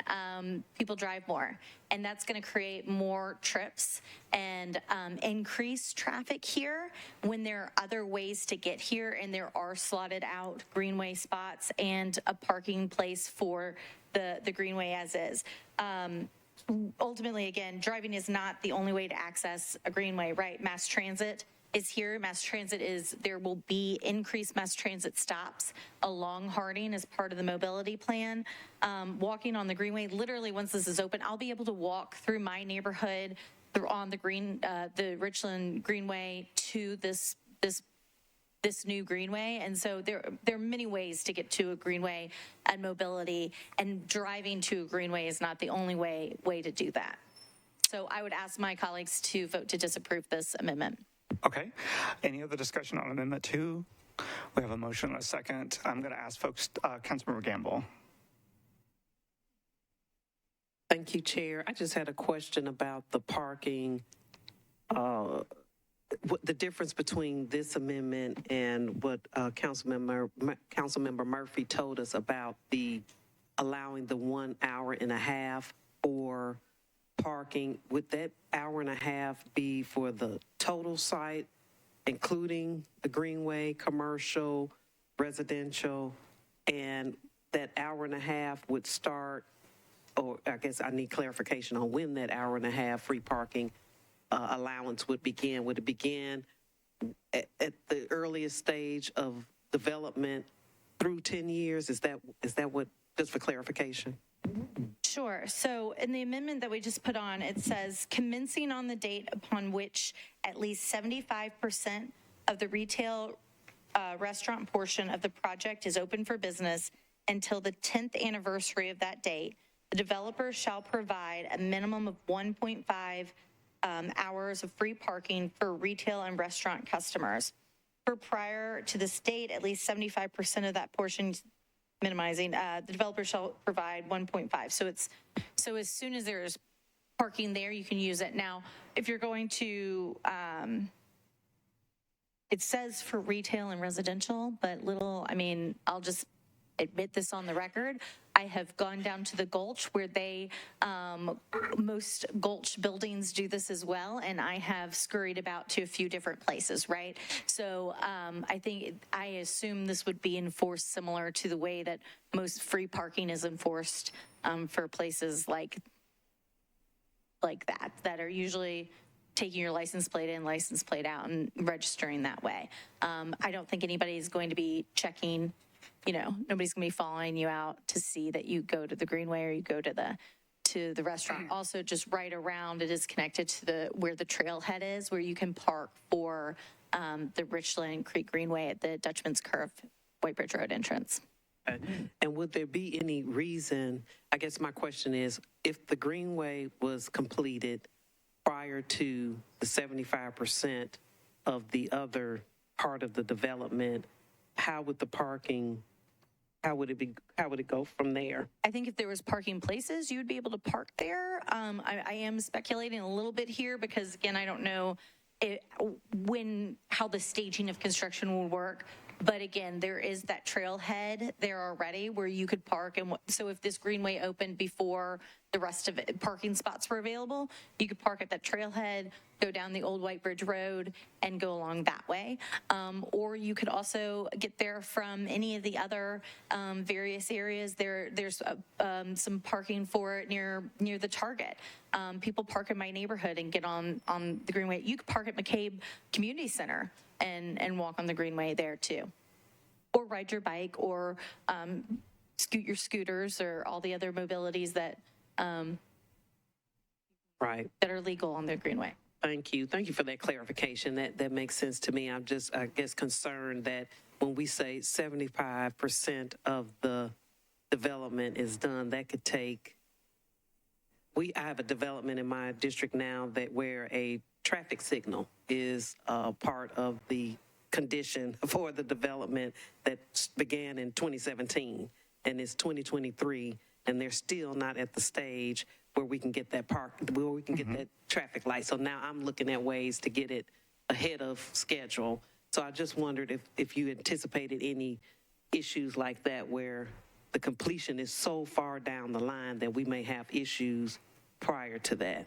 people drive more, and that's going to create more trips and increase traffic here when there are other ways to get here, and there are slotted out Greenway spots and a parking place for the Greenway as is. Ultimately, again, driving is not the only way to access a Greenway, right? Mass transit is here. Mass transit there will be increased mass transit stops along Harding as part of the mobility plan. Walking on the Greenway, literally once this is open, I'll be able to walk through my neighborhood on the Richland Greenway to this new Greenway. And so there are many ways to get to a Greenway and mobility, and driving to a Greenway is not the only way to do that. So I would ask my colleagues to vote to disapprove this amendment. Okay. Any other discussion on Amendment 2? We have a motion and a second. I'm going to ask folks, Councilmember Gamble. Thank you, Chair. I just had a question about the parking. What the difference between this amendment and what Councilmember Murphy told us about allowing the 1 hour and a half for parking. Would that hour and a half be for the total site, including the Greenway, commercial, residential, and that hour and a half would start, or I guess I need clarification on when that hour and a half free parking allowance would begin? Would it begin at the earliest stage of development through 10 years? Is that what, just for clarification? Sure. So in the amendment that we just put on, it says commencing on the date upon which at least 75% of the retail restaurant portion of the project is open for business until the 10th anniversary of that date, the developer shall provide a minimum of 1.5 hours of free parking for retail and restaurant customers. For prior to this date, at least 75% of that portion, minimizing, the developer shall provide 1.5. So as soon as there's parking there, you can use it. Now, if you're going to, it says for retail and residential, but I'll just admit this on the record. I have gone down to the Gulch where most Gulch buildings do this as well, and I have scurried about to a few different places, right? So I assume this would be enforced similar to the way that most free parking is enforced for places like that are usually taking your license plate in, license plate out, and registering that way. I don't think anybody is going to be checking. Nobody's gonna be following you out to see that you go to the Greenway or you go to the restaurant. Also, just right around it is connected to where the trailhead is, where you can park for the Richland Creek Greenway at the Dutchman's Curve, White Bridge Road entrance. And would there be any reason, I guess my question is, if the Greenway was completed prior to the 75% of the other part of the development, how would the parking, how would it go from there? I think if there was parking places, you would be able to park there. I am speculating a little bit here because, again, I don't know how the staging of construction will work. But again, there is that trailhead there already where you could park. And so if this greenway opened before the rest of it, parking spots were available, you could park at that trailhead, go down the old White Bridge Road and go along that way. Or you could also get there from any of the other various areas. There's some parking for it near the Target. People park in my neighborhood and get on the greenway. You could park at McCabe Community Center and walk on the greenway there too. Or ride your bike or scoot your scooters or all the other mobilities that Right. that are legal on the greenway. Thank you. Thank you for that clarification. That makes sense to me. I'm just, I guess, concerned that when we say 75% of the development is done, that could take, I have a development in my district now that where a traffic signal is part of the condition for the development that began in 2017 and it's 2023 and they're still not at the stage where we can get that where we can get that traffic light. So now I'm looking at ways to get it ahead of schedule. So I just wondered if you anticipated any issues like that where the completion is so far down the line that we may have issues prior to that.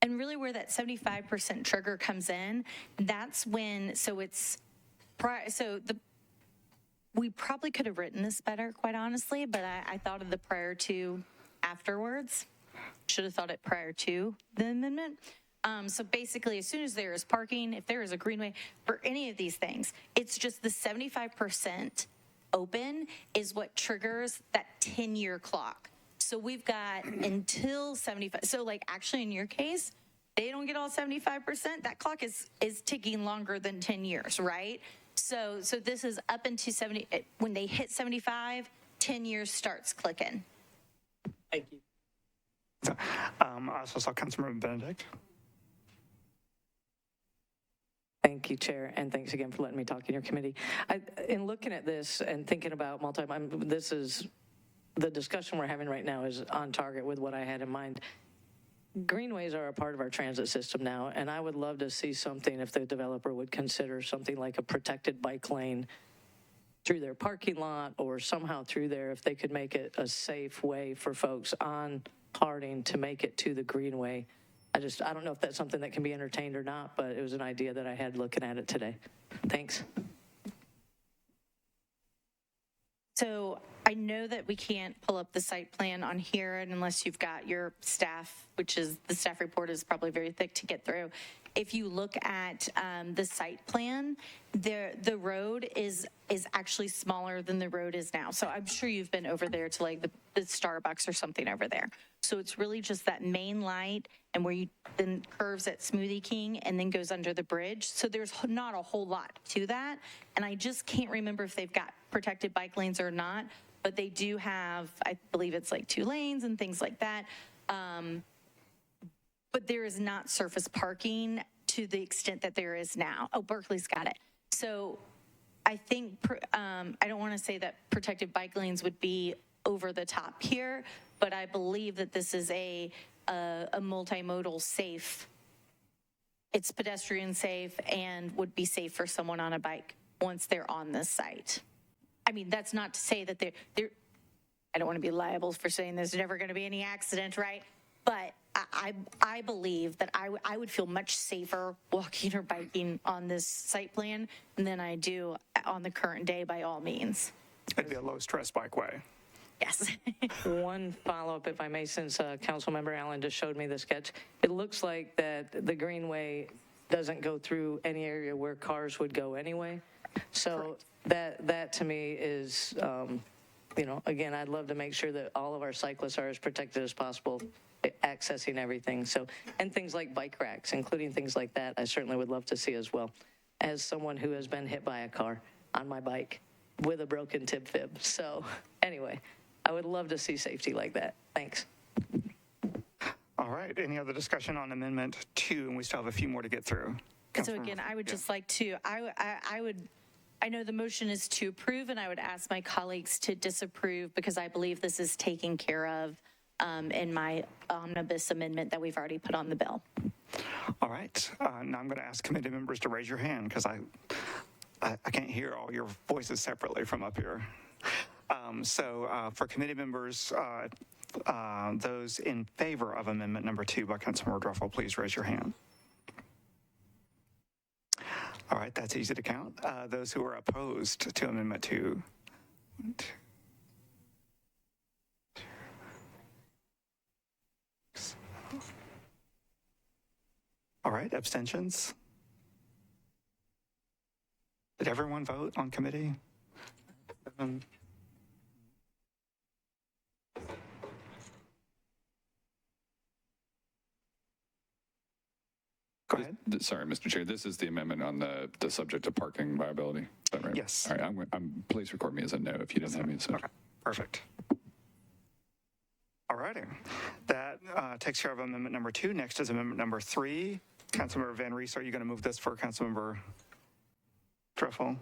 And really where that 75% trigger comes in, that's when, we probably could have written this better, quite honestly, but I thought of the prior to afterwards. Should have thought it prior to the amendment. So basically, as soon as there is parking, if there is a greenway for any of these things, it's just the 75% open is what triggers that 10-year clock. So we've got until 75. So like actually in your case, they don't get all 75%. That clock is ticking longer than 10 years, right? So this is up into 70. When they hit 75, 10 years starts clicking. Thank you. I also saw Councilmember Benedict. Thank you, Chair, and thanks again for letting me talk in your committee. In looking at this and thinking about this is the discussion we're having right now is on target with what I had in mind. Greenways are a part of our transit system now, and I would love to see something if the developer would consider something like a protected bike lane through their parking lot or somehow through there if they could make it a safe way for folks on Harding to make it to the greenway. I don't know if that's something that can be entertained or not, but it was an idea that I had looking at it today. Thanks. So I know that we can't pull up the site plan on here unless you've got your staff, which is the staff report is probably very thick to get through. If you look at the site plan, the road is actually smaller than the road is now. So I'm sure you've been over there to like the Starbucks or something over there. So it's really just that main light and where you then curves at Smoothie King and then goes under the bridge. So there's not a whole lot to that. And I just can't remember if they've got protected bike lanes or not, but they do have, I believe it's like 2 lanes and things like that. But there is not surface parking to the extent that there is now. Oh, Berkeley's got it. So I think, I don't want to say that protected bike lanes would be over the top here, but I believe that this is a multimodal safe. It's pedestrian safe and would be safe for someone on a bike once they're on this site. I mean, that's not to say that they're I don't want to be liable for saying there's never going to be any accident, right? But I believe that I would feel much safer walking or biking on this site plan than I do on the current day by all means. It'd be a low-stress bikeway. Yes. One follow-up, if I may, since Councilmember Allen just showed me the sketch. It looks like that the greenway doesn't go through any area where cars would go anyway. So that to me is, again, I'd love to make sure that all of our cyclists are as protected as possible, accessing everything. So, and things like bike racks, including things like that, I certainly would love to see as well. As someone who has been hit by a car on my bike with a broken tib fib. So anyway, I would love to see safety like that. Thanks. All right. Any other discussion on Amendment 2? And we still have a few more to get through. So again, I would just like to, I know the motion is to approve, and I would ask my colleagues to disapprove because I believe this is taken care of in my omnibus amendment that we've already put on the bill. All right. Now I'm going to ask committee members to raise your hand because I can't hear all your voices separately from up here. So for committee members, those in favor of amendment number 2 by Councilmember Druffel, please raise your hand. All right, that's easy to count. Those who are opposed to amendment 2. 1, 2, 6. All right, abstentions? Did everyone vote on committee? 7. Go ahead. Sorry, Mr. Chair, this is the amendment on the subject of parking viability. Is that right? Yes. All right, please record me as a no if you didn't have me as a. Okay, perfect. All righty. That takes care of amendment number 2. Next is amendment number 3. Councilmember Van Rees, are you going to move this for Councilmember Druffel?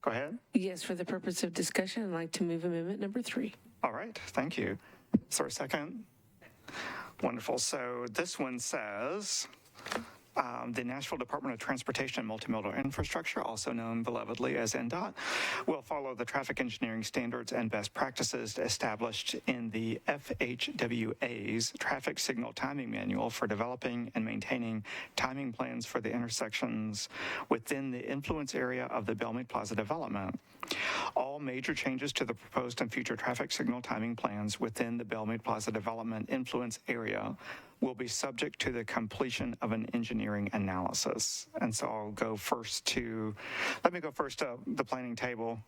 Go ahead. Yes, for the purpose of discussion, I'd like to move amendment number 3. All right, thank you. Is there a second? Wonderful. So this one says, the Nashville Department of Transportation and Multimodal Infrastructure, also known belovedly as NDOT, will follow the traffic engineering standards and best practices established in the FHWA's Traffic Signal Timing Manual for developing and maintaining timing plans for the intersections within the influence area of the Bellmead Plaza development. All major changes to the proposed and future traffic signal timing plans within the Bellmead Plaza development influence area will be subject to the completion of an engineering analysis. And so I'll go first to, let me go first to the planning table.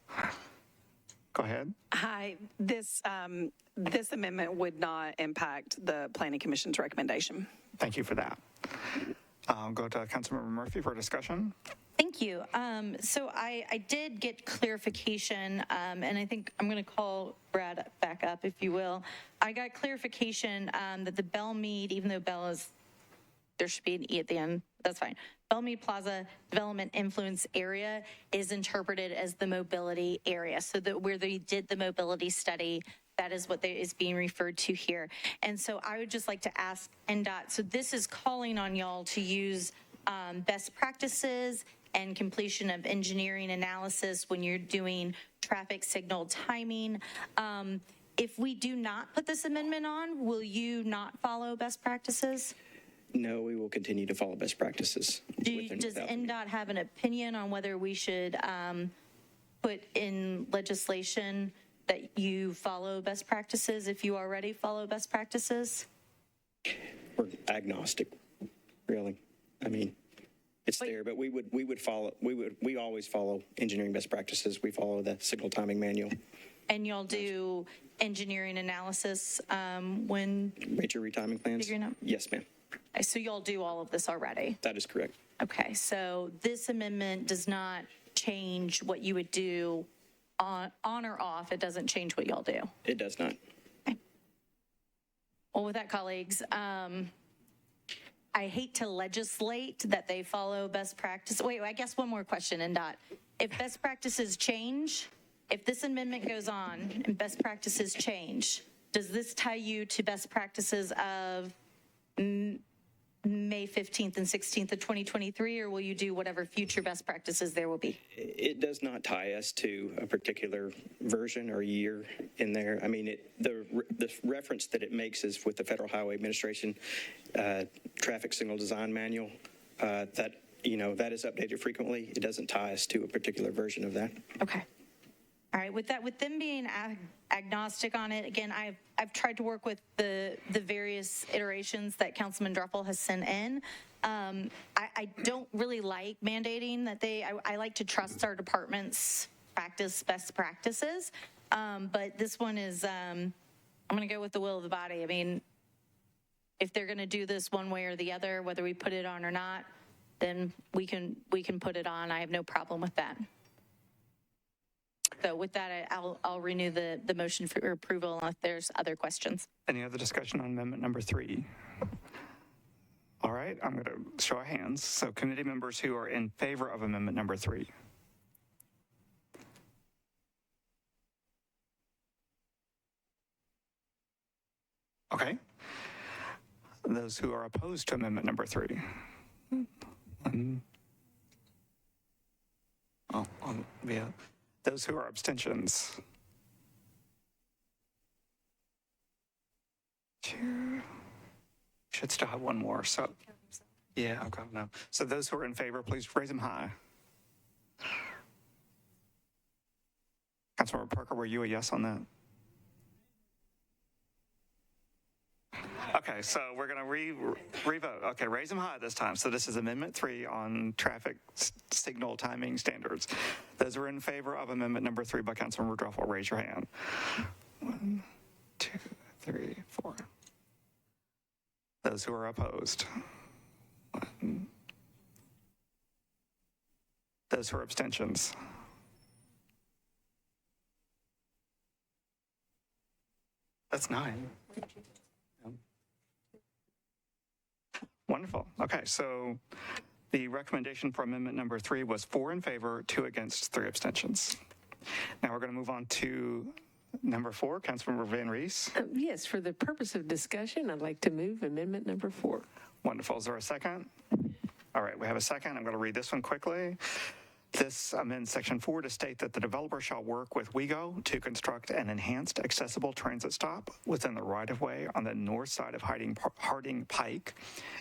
Go ahead. Hi, this amendment would not impact the Planning Commission's recommendation. Thank you for that. I'll go to Councilmember Murphy for discussion. Thank you. So I did get clarification, and I think I'm going to call Brad back up, if you will. I got clarification that the Bellmead, even though Bell is, there should be an E at the end, that's fine. Bellmead Plaza Development Influence Area is interpreted as the mobility area. So that where they did the mobility study, that is what is being referred to here. And so I would just like to ask NDOT, so this is calling on y'all to use best practices and completion of engineering analysis when you're doing traffic signal timing. If we do not put this amendment on, will you not follow best practices? No, we will continue to follow best practices. Does NDOT have an opinion on whether we should put in legislation that you follow best practices if you already follow best practices? We're agnostic, really. I mean, it's there, but we always follow engineering best practices. We follow the signal timing manual. And y'all do engineering analysis when Major retiming plans? figuring out? Yes, ma'am. So y'all do all of this already? That is correct. Okay, so this amendment does not change what you would do on or off. It doesn't change what y'all do. It does not. Okay. Well, with that, colleagues, I hate to legislate that they follow best practice. Wait, I guess one more question, NDOT. If best practices change, if this amendment goes on and best practices change, does this tie you to best practices of May 15th and 16th of 2023, or will you do whatever future best practices there will be? It does not tie us to a particular version or year in there. I mean, the reference that it makes is with the Federal Highway Administration Traffic Signal Design Manual. That is updated frequently. It doesn't tie us to a particular version of that. Okay. All right, with them being agnostic on it, again, I've tried to work with the various iterations that Councilman Druffel has sent in. I don't really like mandating that I like to trust our departments practice best practices, but this one is, I'm going to go with the will of the body. I mean, if they're going to do this one way or the other, whether we put it on or not, then we can put it on. I have no problem with that. So with that, I'll renew the motion for approval unless there's other questions. Any other discussion on amendment number 3? All right, I'm going to show of hands. So committee members who are in favor of amendment number 3. Okay. Those who are opposed to amendment number 3. 1, via. Those who are abstentions. Two. Should still have one more, so. Yeah, okay, no. So those who are in favor, please raise them high. Councilmember Parker, were you a yes on that? Okay, so we're going to revote. Okay, raise them high this time. So this is Amendment 3 on traffic signal timing standards. Those who are in favor of Amendment number 3 by Councilmember Druffel, raise your hand. 1, 2, 3, 4. Those who are opposed. 1. Those who are abstentions. That's 9. Wonderful. Okay, so the recommendation for amendment number 3 was 4 in favor, 2 against, 3 abstentions. Now we're going to move on to number 4, Councilmember Van Rees. Yes, for the purpose of discussion, I'd like to move amendment number 4. Wonderful. Is there a second? All right, we have a second. I'm going to read this one quickly. This amends Section 4 to state that the developer shall work with WEGO to construct an enhanced accessible transit stop within the right-of-way on the north side of Harding Pike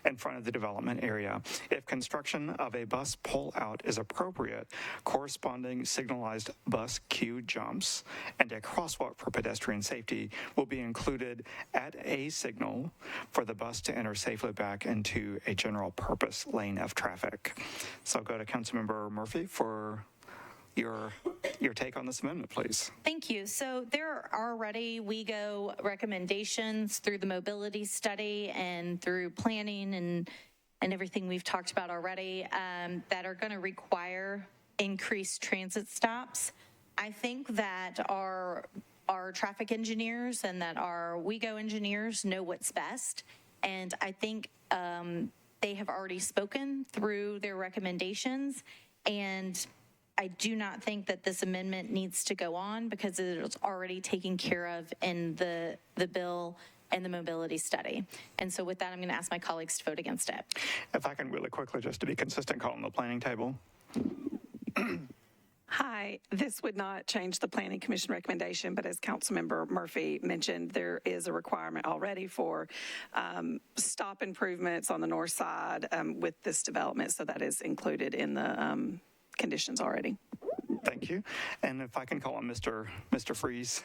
in front of the development area. If construction of a bus pull-out is appropriate, corresponding signalized bus queue jumps and a crosswalk for pedestrian safety will be included at a signal for the bus to enter safely back into a general purpose lane of traffic. So I'll go to Councilmember Murphy for your take on this amendment, please. Thank you. So there are already WEGO recommendations through the mobility study and through planning and everything we've talked about already that are going to require increased transit stops. I think that our traffic engineers and that our WEGO engineers know what's best. And I think they have already spoken through their recommendations. And I do not think that this amendment needs to go on because it is already taken care of in the bill and the mobility study. And so with that, I'm going to ask my colleagues to vote against it. If I can really quickly, just to be consistent, call on the planning table. Hi, this would not change the Planning Commission recommendation, but as Councilmember Murphy mentioned, there is a requirement already for stop improvements on the north side with this development, so that is included in the conditions already. Thank you. And if I can call on Mr. Freeze,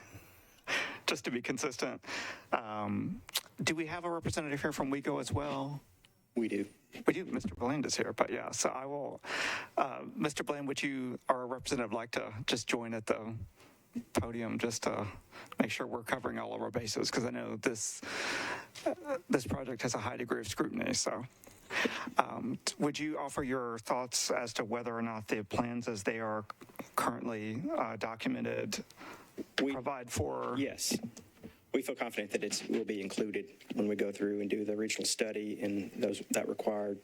just to be consistent. Do we have a representative here from WEGO as well? We do. We do. Mr. Bland is here, but yeah, so I will. Mr. Bland, would you, our representative, like to just join at the podium just to make sure we're covering all of our bases? Because I know this project has a high degree of scrutiny, so. Would you offer your thoughts as to whether or not the plans as they are currently documented provide for? Yes. We feel confident that it will be included when we go through and do the regional study and that required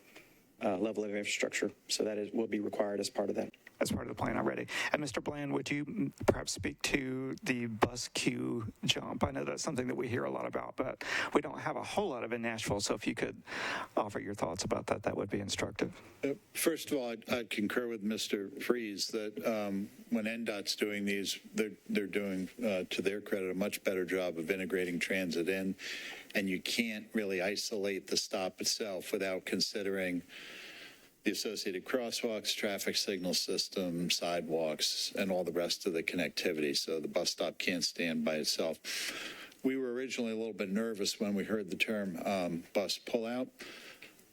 level of infrastructure. So that will be required as part of that. As part of the plan already. And Mr. Bland, would you perhaps speak to the bus queue jump? I know that's something that we hear a lot about, but we don't have a whole lot of it in Nashville. So if you could offer your thoughts about that, that would be instructive. First of all, I'd concur with Mr. Freeze that when NDOT's doing these, they're doing, to their credit, a much better job of integrating transit in. And you can't really isolate the stop itself without considering the associated crosswalks, traffic signal system, sidewalks, and all the rest of the connectivity. So the bus stop can't stand by itself. We were originally a little bit nervous when we heard the term bus pullout,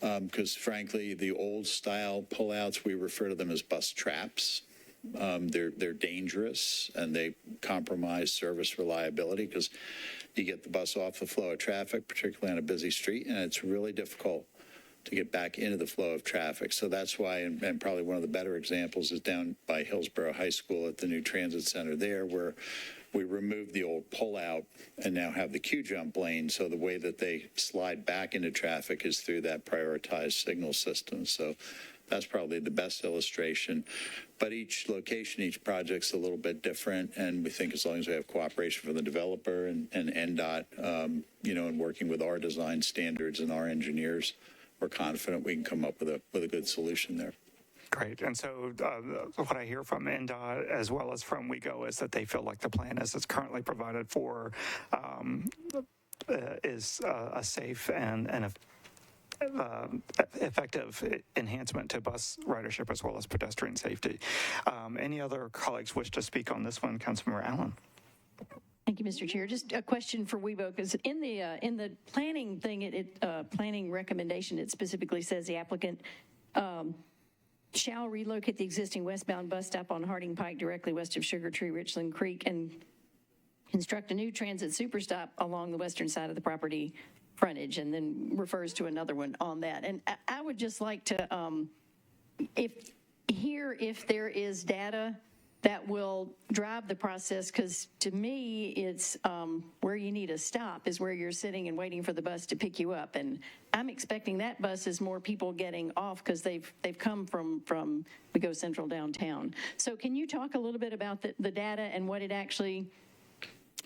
because frankly, the old style pullouts, we refer to them as bus traps. They're dangerous and they compromise service reliability because you get the bus off the flow of traffic, particularly on a busy street, and it's really difficult to get back into the flow of traffic. So that's why, and probably one of the better examples is down by Hillsborough High School at the new transit center there, where we removed the old pullout and now have the queue jump lane. So the way that they slide back into traffic is through that prioritized signal system. So that's probably the best illustration. But each location, each project's a little bit different. And we think as long as we have cooperation from the developer and NDOT, and working with our design standards and our engineers, we're confident we can come up with a good solution there. Great. And so what I hear from NDOT as well as from WEGO is that they feel like the plan as it's currently provided for is a safe and effective enhancement to bus ridership as well as pedestrian safety. Any other colleagues wish to speak on this one? Councilmember Allen. Thank you, Mr. Chair. Just a question for WEBO, because in the planning thing, planning recommendation, it specifically says the applicant shall relocate the existing westbound bus stop on Harding Pike directly west of Sugar Tree, Richland Creek, and construct a new transit super stop along the western side of the property frontage, and then refers to another one on that. And I would just like to, if there is data that will drive the process, because to me, it's where you need a stop is where you're sitting and waiting for the bus to pick you up. And I'm expecting that bus is more people getting off because they've come from WEGO Central downtown. So can you talk a little bit about the data and what it actually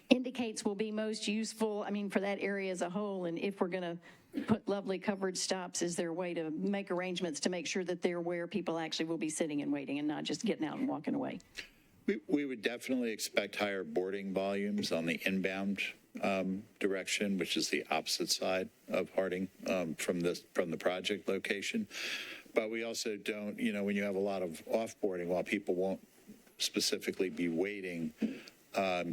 indicates will be most useful, I mean, for that area as a whole? And if we're going to put lovely covered stops, is there a way to make arrangements to make sure that they're where people actually will be sitting and waiting and not just getting out and walking away? We would definitely expect higher boarding volumes on the inbound direction, which is the opposite side of Harding from the project location. But we also don't, when you have a lot of offboarding, while people won't specifically be waiting,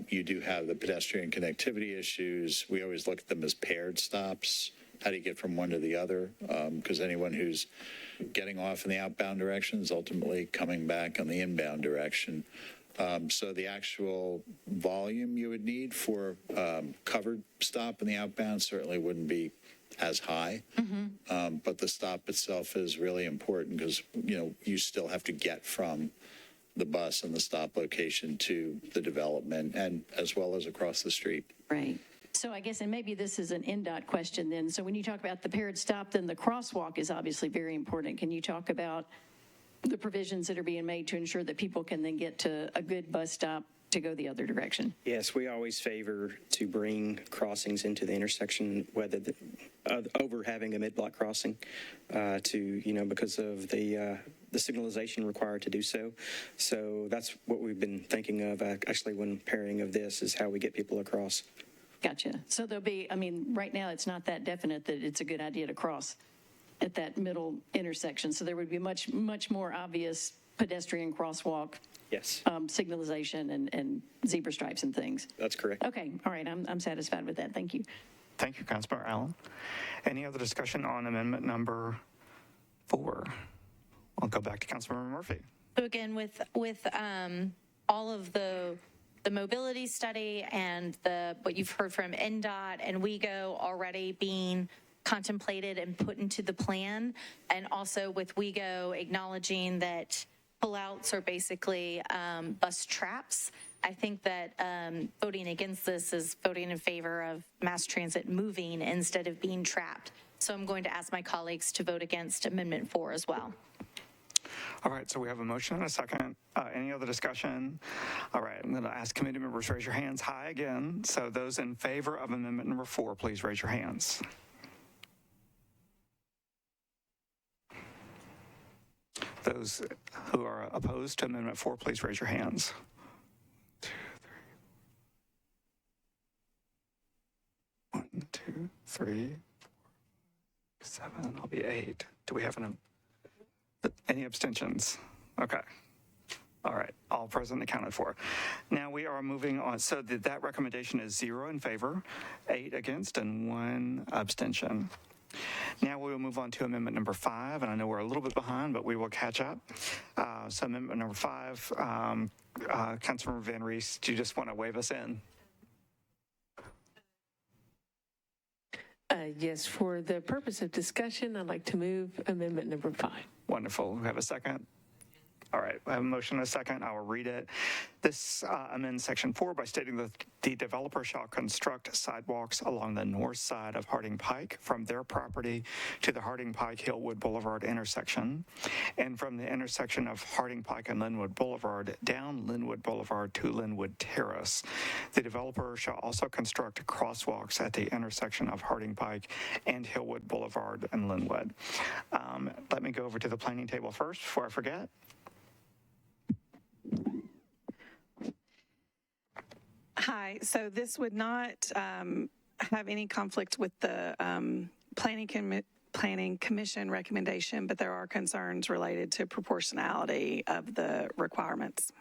you do have the pedestrian connectivity issues. We always look at them as paired stops. How do you get from one to the other? Because anyone who's getting off in the outbound direction is ultimately coming back on the inbound direction. So the actual volume you would need for covered stop in the outbound certainly wouldn't be as high. But the stop itself is really important because, you still have to get from the bus and the stop location to the development and as well as across the street. Right. So I guess, and maybe this is an NDOT question then. So when you talk about the paired stop, then the crosswalk is obviously very important. Can you talk about the provisions that are being made to ensure that people can then get to a good bus stop to go the other direction? Yes, we always favor to bring crossings into the intersection, whether over having a mid-block crossing, because of the signalization required to do so. So that's what we've been thinking of actually when pairing of this is how we get people across. Gotcha. So there'll be, right now it's not that definite that it's a good idea to cross at that middle intersection. So there would be much, much more obvious pedestrian crosswalk. Yes. Signalization and zebra stripes and things. That's correct. Okay. All right. I'm satisfied with that. Thank you. Thank you, Councilmember Allen. Any other discussion on amendment number 4? I'll go back to Councilmember Murphy. So again, with all of the mobility study and what you've heard from NDOT and WEGO already being contemplated and put into the plan, and also with WEGO acknowledging that pullouts are basically bus traps, I think that voting against this is voting in favor of mass transit moving instead of being trapped. So I'm going to ask my colleagues to vote against Amendment 4 as well. All right, so we have a motion and a second. Any other discussion? All right, I'm going to ask committee members raise your hands high again. So those in favor of amendment number 4, please raise your hands. Those who are opposed to amendment 4, please raise your hands. 2, 3. 1, 2, 3, 4, 7. I'll be 8. Do we have any abstentions? Okay. All right. All present accounted for. Now we are moving on. So that recommendation is 0 in favor, 8 against, and 1 abstention. Now we will move on to amendment number 5, and I know we're a little bit behind, but we will catch up. So amendment number 5, Councilmember Van Rees, do you just want to wave us in? Yes, for the purpose of discussion, I'd like to move amendment number 5. Wonderful. We have a second. All right, I have a motion and a second. I will read it. This amends Section 4 by stating that the developer shall construct sidewalks along the north side of Harding Pike from their property to the Harding Pike Hillwood Boulevard intersection, and from the intersection of Harding Pike and Linwood Boulevard down Linwood Boulevard to Linwood Terrace. The developer shall also construct crosswalks at the intersection of Harding Pike and Hillwood Boulevard and Linwood. Let me go over to the planning table first before I forget. Hi, so this would not have any conflict with the Planning Commission recommendation, but there are concerns related to proportionality of the requirements.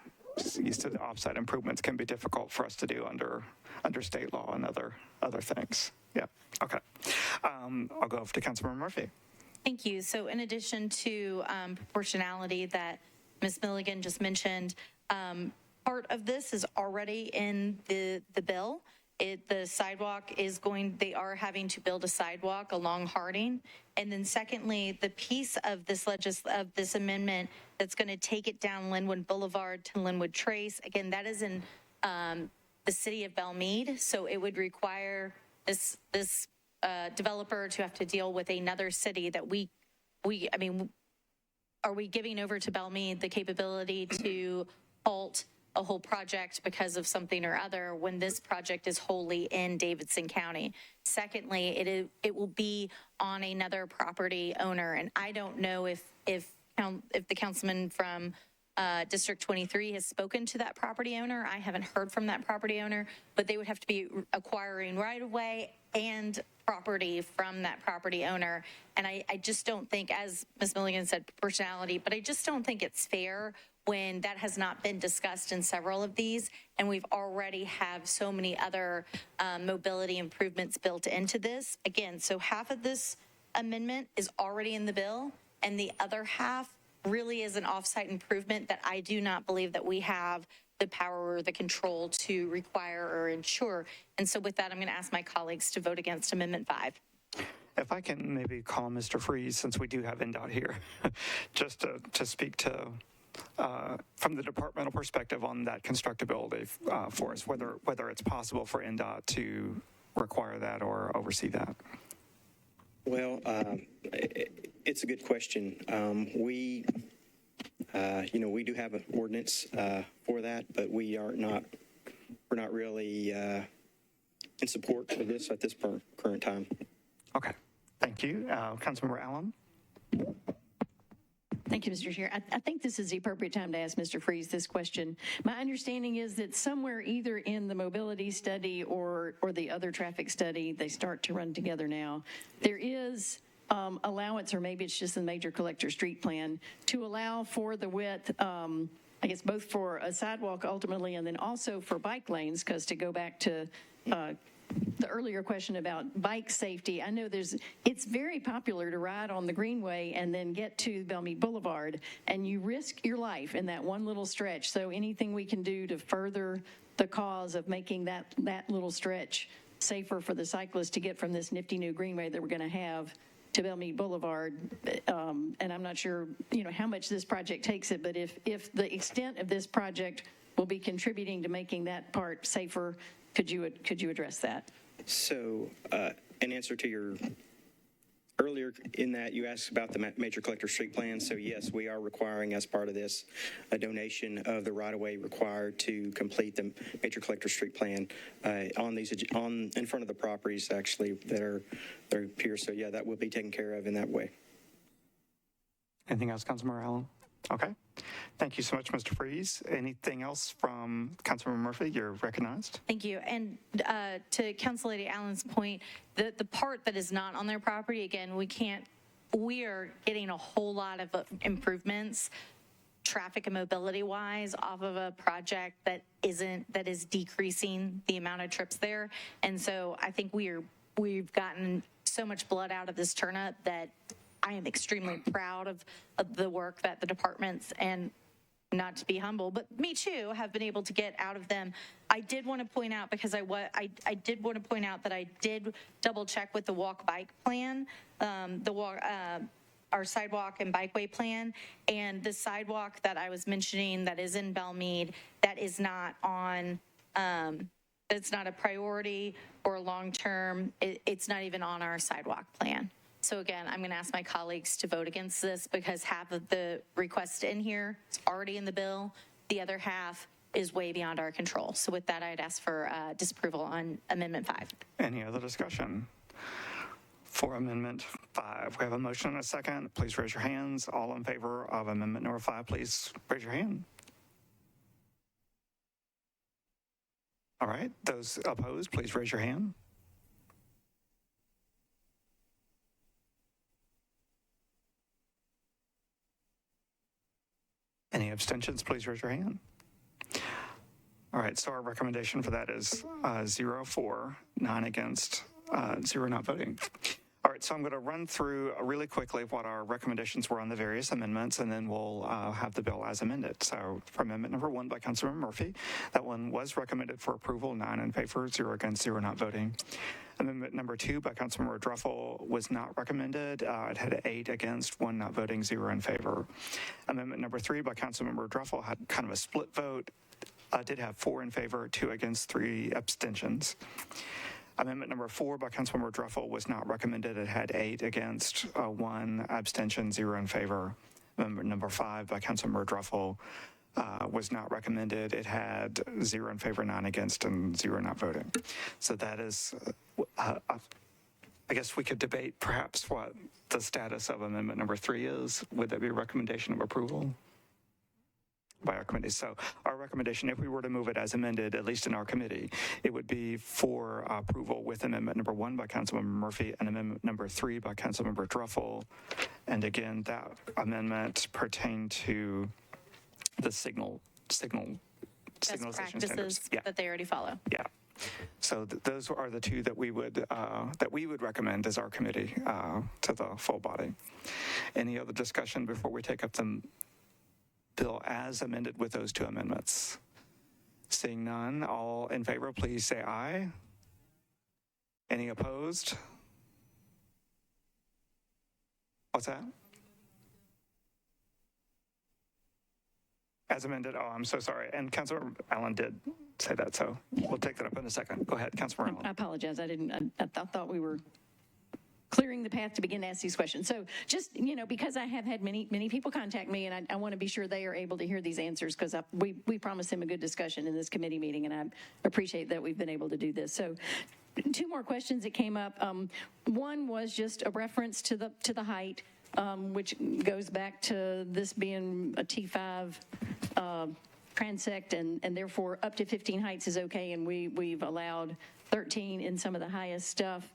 Used to the offsite improvements can be difficult for us to do under state law and other things. Yeah, okay. I'll go over to Councilmember Murphy. Thank you. So in addition to proportionality that Ms. Milligan just mentioned, part of this is already in the bill. The sidewalk is they are having to build a sidewalk along Harding. And then secondly, the piece of this amendment that's going to take it down Linwood Boulevard to Linwood Trace, again, that is in the city of Belmead. So it would require this developer to have to deal with another city that I mean, are we giving over to Belmead the capability to halt a whole project because of something or other when this project is wholly in Davidson County? Secondly, it will be on another property owner, and I don't know if the councilman from District 23 has spoken to that property owner. I haven't heard from that property owner, but they would have to be acquiring right-of-way and property from that property owner. And I just don't think, as Ms. Milligan said, proportionality, but I just don't think it's fair when that has not been discussed in several of these, and we've already have so many other mobility improvements built into this. Again, so half of this amendment is already in the bill, and the other half really is an offsite improvement that I do not believe that we have the power or the control to require or ensure. And so with that, I'm going to ask my colleagues to vote against Amendment 5. If I can maybe call Mr. Freeze, since we do have NDOT here, just to speak to from the departmental perspective on that constructability for us, whether it's possible for NDOT to require that or oversee that. Well, it's a good question. We do have an ordinance for that, but we're not really in support of this at this current time. Okay, thank you. Councilmember Allen. Thank you, Mr. Chair. I think this is the appropriate time to ask Mr. Freeze this question. My understanding is that somewhere either in the mobility study or the other traffic study, they start to run together now, there is allowance, or maybe it's just the major collector street plan, to allow for the width, I guess both for a sidewalk ultimately and then also for bike lanes, because to go back to the earlier question about bike safety, I know it's very popular to ride on the Greenway and then get to Belmead Boulevard, and you risk your life in that one little stretch. So anything we can do to further the cause of making that little stretch safer for the cyclists to get from this nifty new Greenway that we're going to have to Belmead Boulevard, and I'm not sure, how much this project takes it, but if the extent of this project will be contributing to making that part safer, could you address that? So, in answer to your earlier in that, you asked about the major collector street plan. So yes, we are requiring as part of this a donation of the right-of-way required to complete the major collector street plan in front of the properties actually that are here. So yeah, that will be taken care of in that way. Anything else, Councilmember Allen? Okay. Thank you so much, Mr. Freeze. Anything else from Councilmember Murphy? You're recognized. Thank you. And to Council Lady Allen's point, the part that is not on their property, again, we are getting a whole lot of improvements traffic and mobility wise off of a project that is decreasing the amount of trips there. And so I think we've gotten so much blood out of this turnip that I am extremely proud of the work that the departments, and not to be humble, but me too, have been able to get out of them. I did want to point out, because I did want to point out that I did double check with the walk bike plan, our sidewalk and bikeway plan. And the sidewalk that I was mentioning that is in Belmead, that is not on, it's not a priority or long-term. It's not even on our sidewalk plan. So again, I'm going to ask my colleagues to vote against this because half of the request in here is already in the bill. The other half is way beyond our control. So with that, I'd ask for disapproval on Amendment 5. Any other discussion? For Amendment 5, we have a motion and a second. Please raise your hands. All in favor of Amendment number 5, please raise your hand. All right, those opposed, please raise your hand. Any abstentions, please raise your hand. All right, so our recommendation for that is 0 for, 9 against, 0 not voting. All right, so I'm going to run through really quickly what our recommendations were on the various amendments, and then we'll have the bill as amended. So for Amendment number 1 by Councilmember Murphy, that one was recommended for approval, 9 in favor, 0 against, 0 not voting. Amendment number 2 by Councilmember Druffel was not recommended. It had 8 against, 1 not voting, 0 in favor. Amendment number 3 by Councilmember Druffel had kind of a split vote. Did have 4 in favor, 2 against, 3 abstentions. Amendment number 4 by Councilmember Druffel was not recommended. It had 8 against, 1 abstention, 0 in favor. Amendment number 5 by Councilmember Druffel was not recommended. It had 0 in favor, 9 against, and 0 not voting. So that is, I guess we could debate perhaps what the status of Amendment number 3 is. Would that be a recommendation of approval by our committee? So our recommendation, if we were to move it as amended, at least in our committee, it would be for approval with Amendment number 1 by Councilmember Murphy and Amendment number 3 by Councilmember Druffel. And again, that amendment pertained to the signalization Best practices standards. Yeah. that they already follow. Yeah. So those are the two that we would recommend as our committee to the full body. Any other discussion before we take up the bill as amended with those 2 amendments? Seeing none, all in favor, please say aye. Any opposed? What's that? As amended, oh, I'm so sorry. And Councilor Allen did say that, so we'll take that up in a second. Go ahead, Councilor Allen. I apologize. I thought we were clearing the path to begin to ask these questions. So just, because I have had many people contact me, and I want to be sure they are able to hear these answers, because we promised them a good discussion in this committee meeting, and I appreciate that we've been able to do this. So 2 more questions that came up. One was just a reference to the height, which goes back to this being a T5 transect, and therefore up to 15 heights is okay, and we've allowed 13 in some of the highest stuff.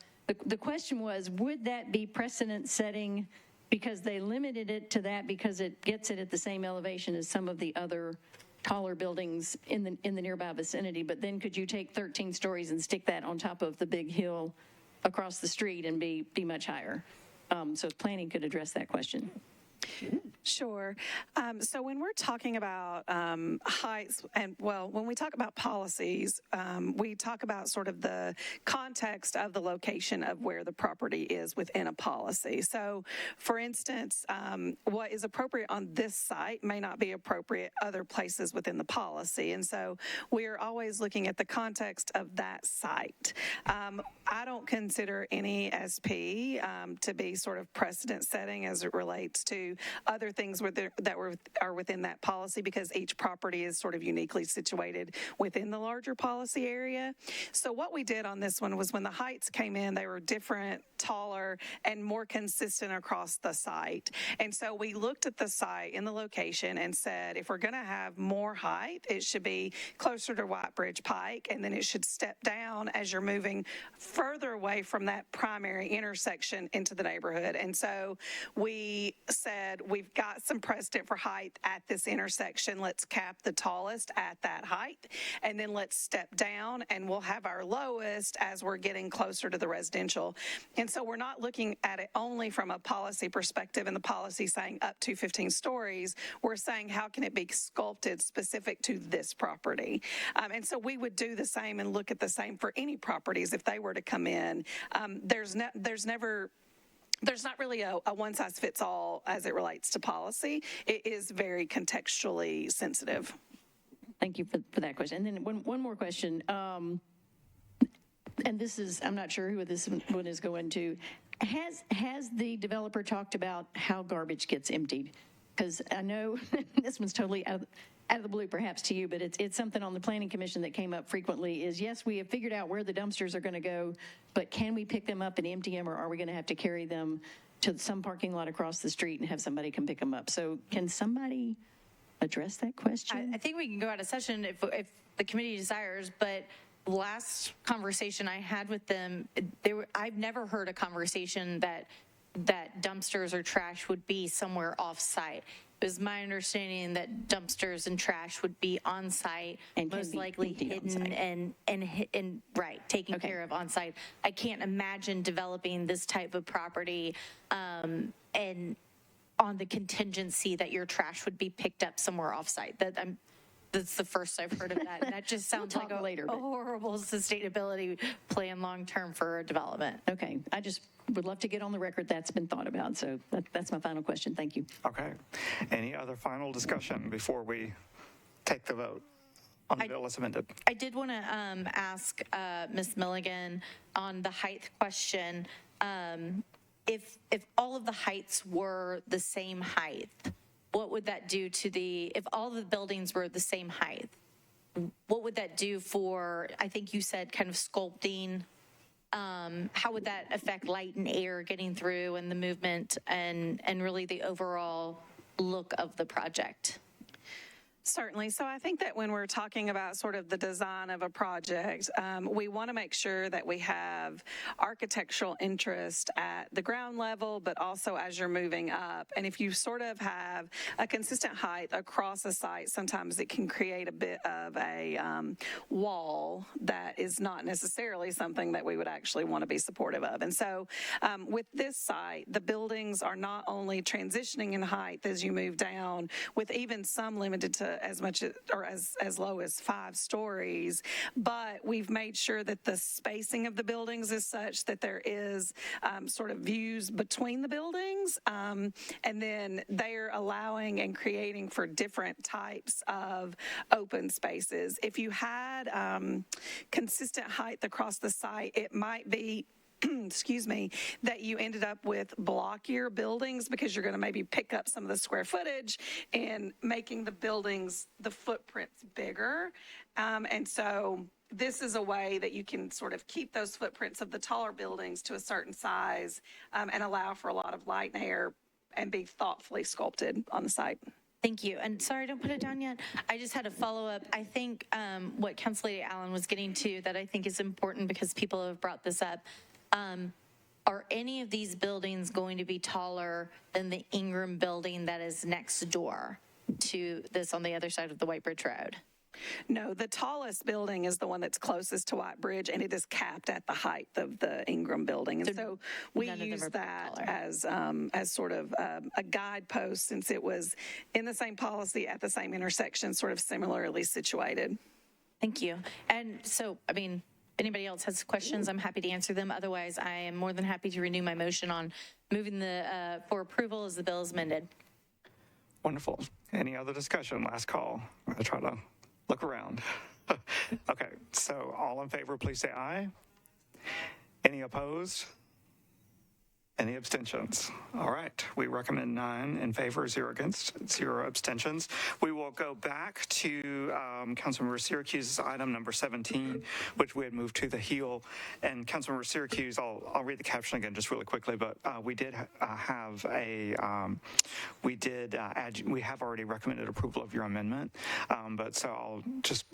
The question was, would that be precedent setting because they limited it to that because it gets it at the same elevation as some of the other taller buildings in the nearby vicinity, but then could you take 13 stories and stick that on top of the big hill across the street and be much higher? So planning could address that question. Sure. So when we're talking about heights, when we talk about policies, we talk about sort of the context of the location of where the property is within a policy. So, for instance, what is appropriate on this site may not be appropriate other places within the policy. And so we are always looking at the context of that site. I don't consider any SP to be sort of precedent setting as it relates to other things are within that policy, because each property is sort of uniquely situated within the larger policy area. So what we did on this one was when the heights came in, they were different, taller, and more consistent across the site. And so we looked at the site in the location and said, if we're going to have more height, it should be closer to White Bridge Pike, and then it should step down as you're moving further away from that primary intersection into the neighborhood. And so we said, we've got some precedent for height at this intersection. Let's cap the tallest at that height, and then let's step down, and we'll have our lowest as we're getting closer to the residential. And so we're not looking at it only from a policy perspective and the policy saying up to 15 stories. We're saying, how can it be sculpted specific to this property? And so we would do the same and look at the same for any properties if they were to come in. There's never there's not really a one-size-fits-all as it relates to policy. It is very contextually sensitive. Thank you for that question. And then one more question. And this is, I'm not sure who this one is going to. Has the developer talked about how garbage gets emptied? Because I know this one's totally out of the blue perhaps to you, but it's something on the Planning Commission that came up frequently is, yes, we have figured out where the dumpsters are going to go, but can we pick them up and empty them, or are we going to have to carry them to some parking lot across the street and have somebody come pick them up? So can somebody address that question? I think we can go out of session if the committee desires, but last conversation I had with them, I've never heard a conversation that dumpsters or trash would be somewhere off-site. It was my understanding that dumpsters and trash would be on-site, and most likely hidden and right, taken care of on-site. I can't imagine developing this type of property and on the contingency that your trash would be picked up somewhere off-site. That's the first I've heard of that. And that just sounds like a horrible sustainability plan long-term for development. Okay, I just would love to get on the record that's been thought about. So that's my final question. Thank you. Okay. Any other final discussion before we take the vote on the bill as amended? I did want to ask Ms. Milligan on the height question. If all of the heights were the same height, what would that do to if all of the buildings were the same height, what would that do for, I think you said kind of sculpting? How would that affect light and air getting through and the movement and really the overall look of the project? Certainly. So I think that when we're talking about sort of the design of a project, we want to make sure that we have architectural interest at the ground level, but also as you're moving up. And if you sort of have a consistent height across a site, sometimes it can create a bit of a wall that is not necessarily something that we would actually want to be supportive of. And so with this site, the buildings are not only transitioning in height as you move down, with even some limited to as much or as low as 5 stories, but we've made sure that the spacing of the buildings is such that there is sort of views between the buildings, and then they're allowing and creating for different types of open spaces. If you had consistent height across the site, it might be excuse me, that you ended up with blockier buildings because you're going to maybe pick up some of the square footage and making the buildings, the footprints bigger. And so this is a way that you can sort of keep those footprints of the taller buildings to a certain size and allow for a lot of light and air and be thoughtfully sculpted on the site. Thank you. And sorry, don't put it down yet. I just had a follow-up. I think what Council Lady Allen was getting to that I think is important because people have brought this up. Are any of these buildings going to be taller than the Ingram building that is next door to this on the other side of the White Bridge Road? No, the tallest building is the one that's closest to White Bridge, and it is capped at the height of the Ingram building. And so we use that as sort of a guidepost, since it was in the same policy at the same intersection, sort of similarly situated. Thank you. And so, I mean, if anybody else has questions, I'm happy to answer them. Otherwise, I am more than happy to renew my motion on moving for approval as the bill is amended. Wonderful. Any other discussion? Last call. I try to look around. Okay, so all in favor, please say aye. Any opposed? Any abstentions? All right, we recommend 9 in favor, 0 against, 0 abstentions. We will go back to Councilmember Syracuse's item number 17, which we had moved to the heel. And Councilmember Syracuse, I'll read the caption again just really quickly, but we did have we have already recommended approval of your amendment. But so I'll just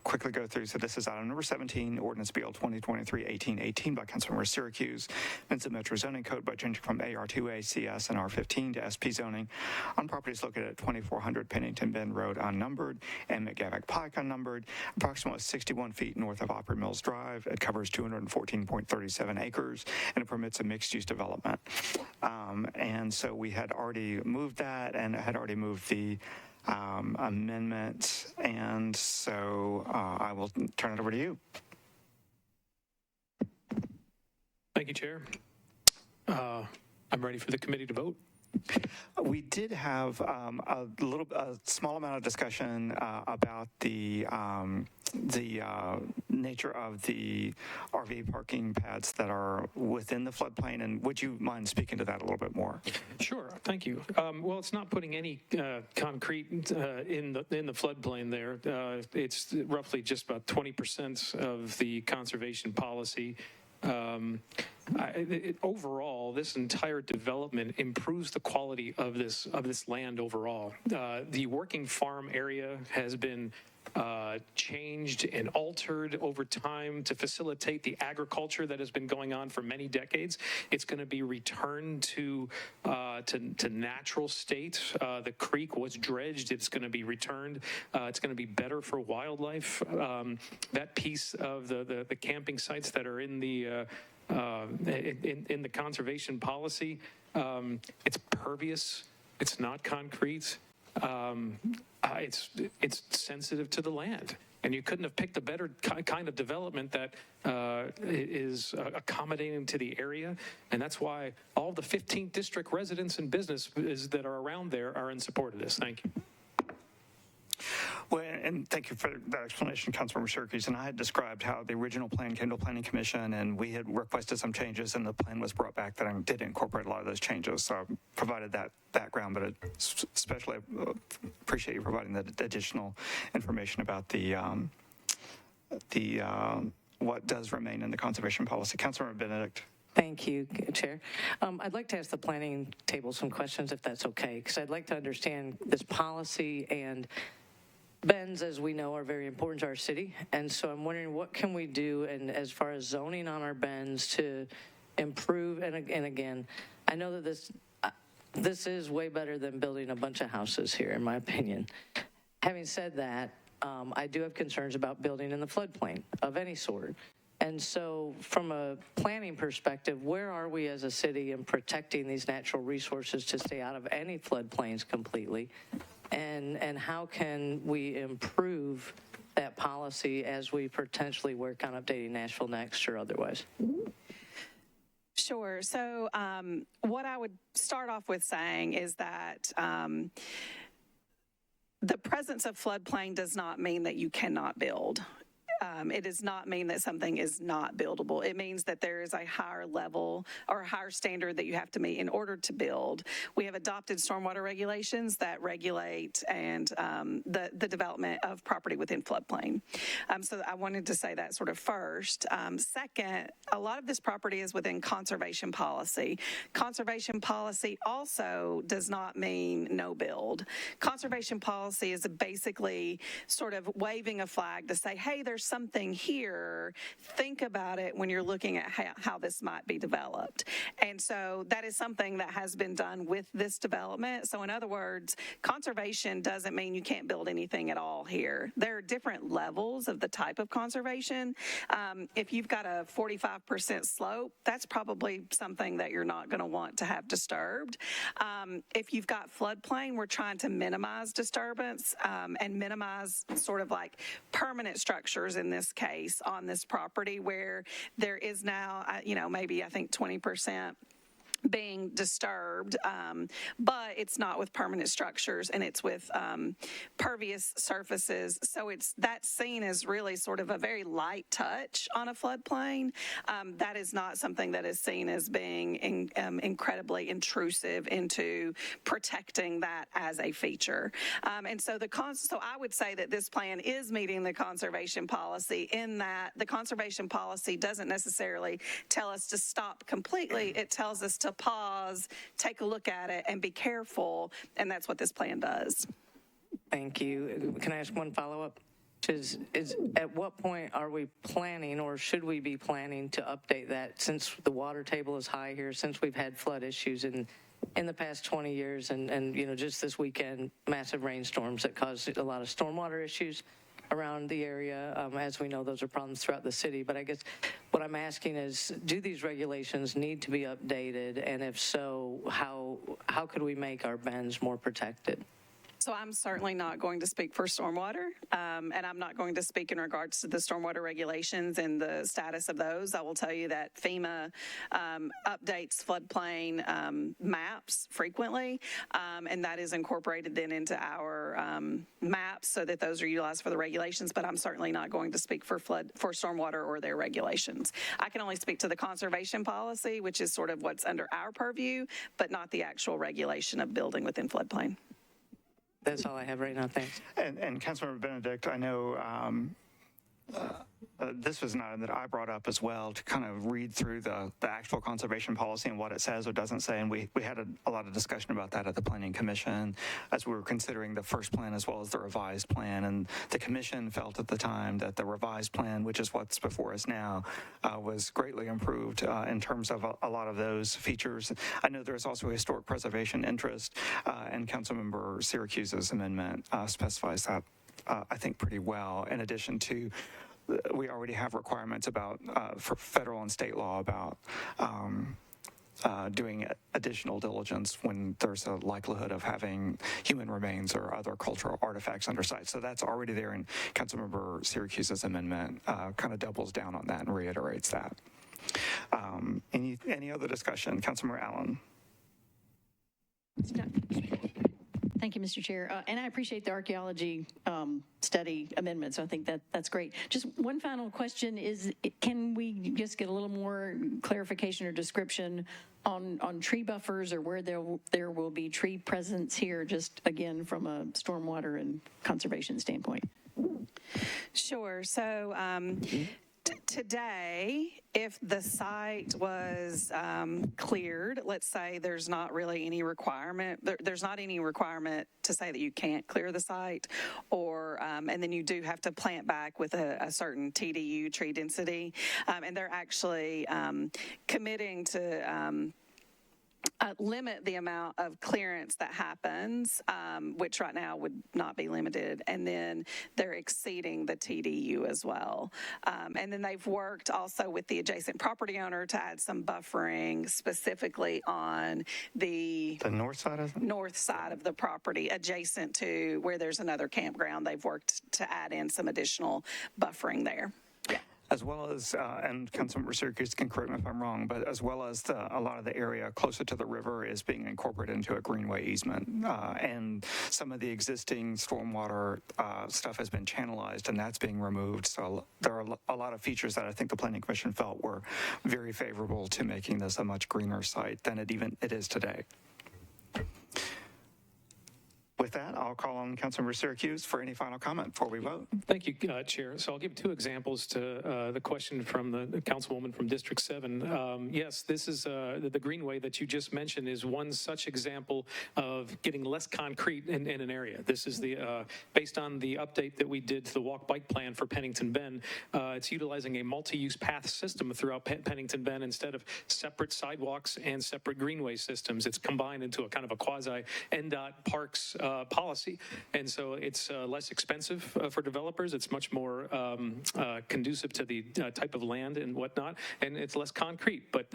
quickly go through. So this is item number 17, Ordinance BL 2023-1818 by Councilmember Syracuse, amends the Metro Zoning Code by changing from AR2A, CS, and R15 to SP zoning on properties located at 2400 Pennington Bend Road unnumbered and McGavick Pike unnumbered, approximately 61 feet north of Opry Mills Drive. It covers 214.37 acres, and it permits a mixed-use development. And so we had already moved that, and had already moved the amendment, and so I will turn it over to you. Thank you, Chair. I'm ready for the committee to vote. We did have a small amount of discussion about the nature of the RV parking pads that are within the floodplain, and would you mind speaking to that a little bit more? Sure, thank you. Well, it's not putting any concrete in the floodplain there. It's roughly just about 20% of the conservation policy. Overall, this entire development improves the quality of this land overall. The working farm area has been changed and altered over time to facilitate the agriculture that has been going on for many decades. It's going to be returned to natural state. The creek was dredged. It's going to be returned. It's going to be better for wildlife. That piece of the camping sites that are in the conservation policy, it's pervious. It's not concrete. It's sensitive to the land, and you couldn't have picked a better kind of development that is accommodating to the area, and that's why all the 15th district residents and businesses that are around there are in support of this. Thank you. Well, and thank you for that explanation, Councilmember Syracuse. And I had described how the original plan came to Planning Commission, and we had requested some changes, and the plan was brought back that did incorporate a lot of those changes. So I provided that background, but especially appreciate you providing that additional information about what does remain in the conservation policy. Councilmember Benedict. Thank you, Chair. I'd like to ask the planning table some questions, if that's okay, because I'd like to understand this policy, and bends, as we know, are very important to our city. And so I'm wondering, what can we do, and as far as zoning on our bends to improve? And again, I know that this is way better than building a bunch of houses here, in my opinion. Having said that, I do have concerns about building in the floodplain of any sort. And so from a planning perspective, where are we as a city in protecting these natural resources to stay out of any floodplains completely? And how can we improve that policy as we potentially work on updating Nashville Next or otherwise? Sure. So what I would start off with saying is that the presence of floodplain does not mean that you cannot build. It does not mean that something is not buildable. It means that there is a higher level or a higher standard that you have to meet in order to build. We have adopted stormwater regulations that regulate and the development of property within floodplain. So I wanted to say that sort of first. Second, a lot of this property is within conservation policy. Conservation policy also does not mean no build. Conservation policy is basically sort of waving a flag to say, hey, there's something here, think about it when you're looking at how this might be developed. And so that is something that has been done with this development. So in other words, conservation doesn't mean you can't build anything at all here. There are different levels of the type of conservation. If you've got a 45% slope, that's probably something that you're not going to want to have disturbed. If you've got floodplain, we're trying to minimize disturbance and minimize sort of like permanent structures in this case on this property where there is now, maybe I think 20% being disturbed, but it's not with permanent structures and it's with pervious surfaces. So that's seen as really sort of a very light touch on a floodplain. That is not something that is seen as being incredibly intrusive into protecting that as a feature. And so so I would say that this plan is meeting the conservation policy in that the conservation policy doesn't necessarily tell us to stop completely. It tells us to pause, take a look at it, and be careful, and that's what this plan does. Thank you. Can I ask one follow-up? Is at what point are we planning, or should we be planning to update that, since the water table is high here, since we've had flood issues in the past 20 years, and just this weekend, massive rainstorms that caused a lot of stormwater issues around the area. As we know, those are problems throughout the city. But I guess what I'm asking is, do these regulations need to be updated? And if so, how could we make our bends more protected? So I'm certainly not going to speak for stormwater, and I'm not going to speak in regards to the stormwater regulations and the status of those. I will tell you that FEMA updates floodplain maps frequently, and that is incorporated then into our maps so that those are utilized for the regulations, but I'm certainly not going to speak for stormwater or their regulations. I can only speak to the conservation policy, which is sort of what's under our purview, but not the actual regulation of building within floodplain. That's all I have right now. Thanks. And Councilmember Benedict, I know this was an item that I brought up as well to kind of read through the actual conservation policy and what it says or doesn't say. And we had a lot of discussion about that at the Planning Commission as we were considering the first plan as well as the revised plan. And the commission felt at the time that the revised plan, which is what's before us now, was greatly improved in terms of a lot of those features. I know there's also a historic preservation interest, and Councilmember Syracuse's amendment specifies that, I think, pretty well, in addition to we already have requirements about for federal and state law about doing additional diligence when there's a likelihood of having human remains or other cultural artifacts under site. So that's already there, and Councilmember Syracuse's amendment kind of doubles down on that and reiterates that. Any other discussion? Councilmember Allen. Thank you, Mr. Chair. And I appreciate the archaeology study amendment, so I think that's great. Just one final question is, can we just get a little more clarification or description on tree buffers or where there will be tree presence here, just again, from a stormwater and conservation standpoint? Sure. So today, if the site was cleared, let's say there's not really any requirement, there's not any requirement to say that you can't clear the site, or and then you do have to plant back with a certain TDU, tree density, and they're actually committing to limit the amount of clearance that happens, which right now would not be limited, and then they're exceeding the TDU as well. And then they've worked also with the adjacent property owner to add some buffering specifically on the north side of the property adjacent to where there's another campground. They've worked to add in some additional buffering there. Yeah. As well as, and Councilmember Syracuse can correct me if I'm wrong, but as well as a lot of the area closer to the river is being incorporated into a greenway easement. And some of the existing stormwater stuff has been channelized, and that's being removed. So there are a lot of features that I think the Planning Commission felt were very favorable to making this a much greener site than it is today. With that, I'll call on Councilmember Syracuse for any final comment before we vote. Thank you, Chair. So I'll give two examples to the question from the Councilwoman from District 7. Yes, this is the greenway that you just mentioned is one such example of getting less concrete in an area. This is the based on the update that we did to the walk-bike plan for Pennington Bend. It's utilizing a multi-use path system throughout Pennington Bend instead of separate sidewalks and separate greenway systems. It's combined into a kind of a quasi-NDOT parks policy, and so it's less expensive for developers. It's much more conducive to the type of land and whatnot, and it's less concrete, but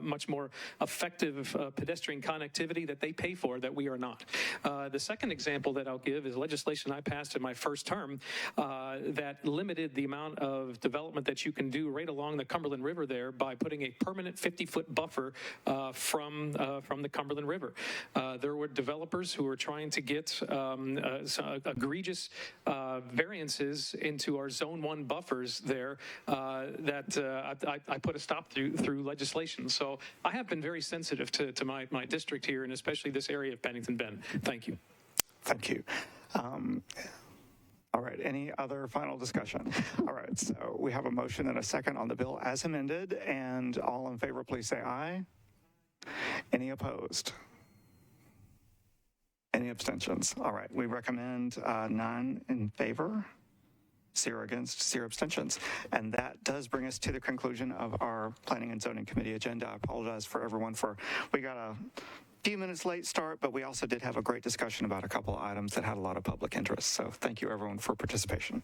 much more effective pedestrian connectivity that they pay for that we are not. The second example that I'll give is legislation I passed in my first term that limited the amount of development that you can do right along the Cumberland River there by putting a permanent 50-foot buffer from the Cumberland River. There were developers who were trying to get egregious variances into our Zone 1 buffers there that I put a stop through legislation. So I have been very sensitive to my district here, and especially this area of Pennington Bend. Thank you. Thank you. All right, any other final discussion? All right, so we have a motion and a second on the bill as amended, and all in favor, please say aye. Any opposed? Any abstentions? All right, we recommend none in favor, 0 against, 0 abstentions. And that does bring us to the conclusion of our Planning and Zoning Committee agenda. I apologize for everyone we got a few minutes late start, but we also did have a great discussion about a couple of items that had a lot of public interest. So thank you everyone for participation.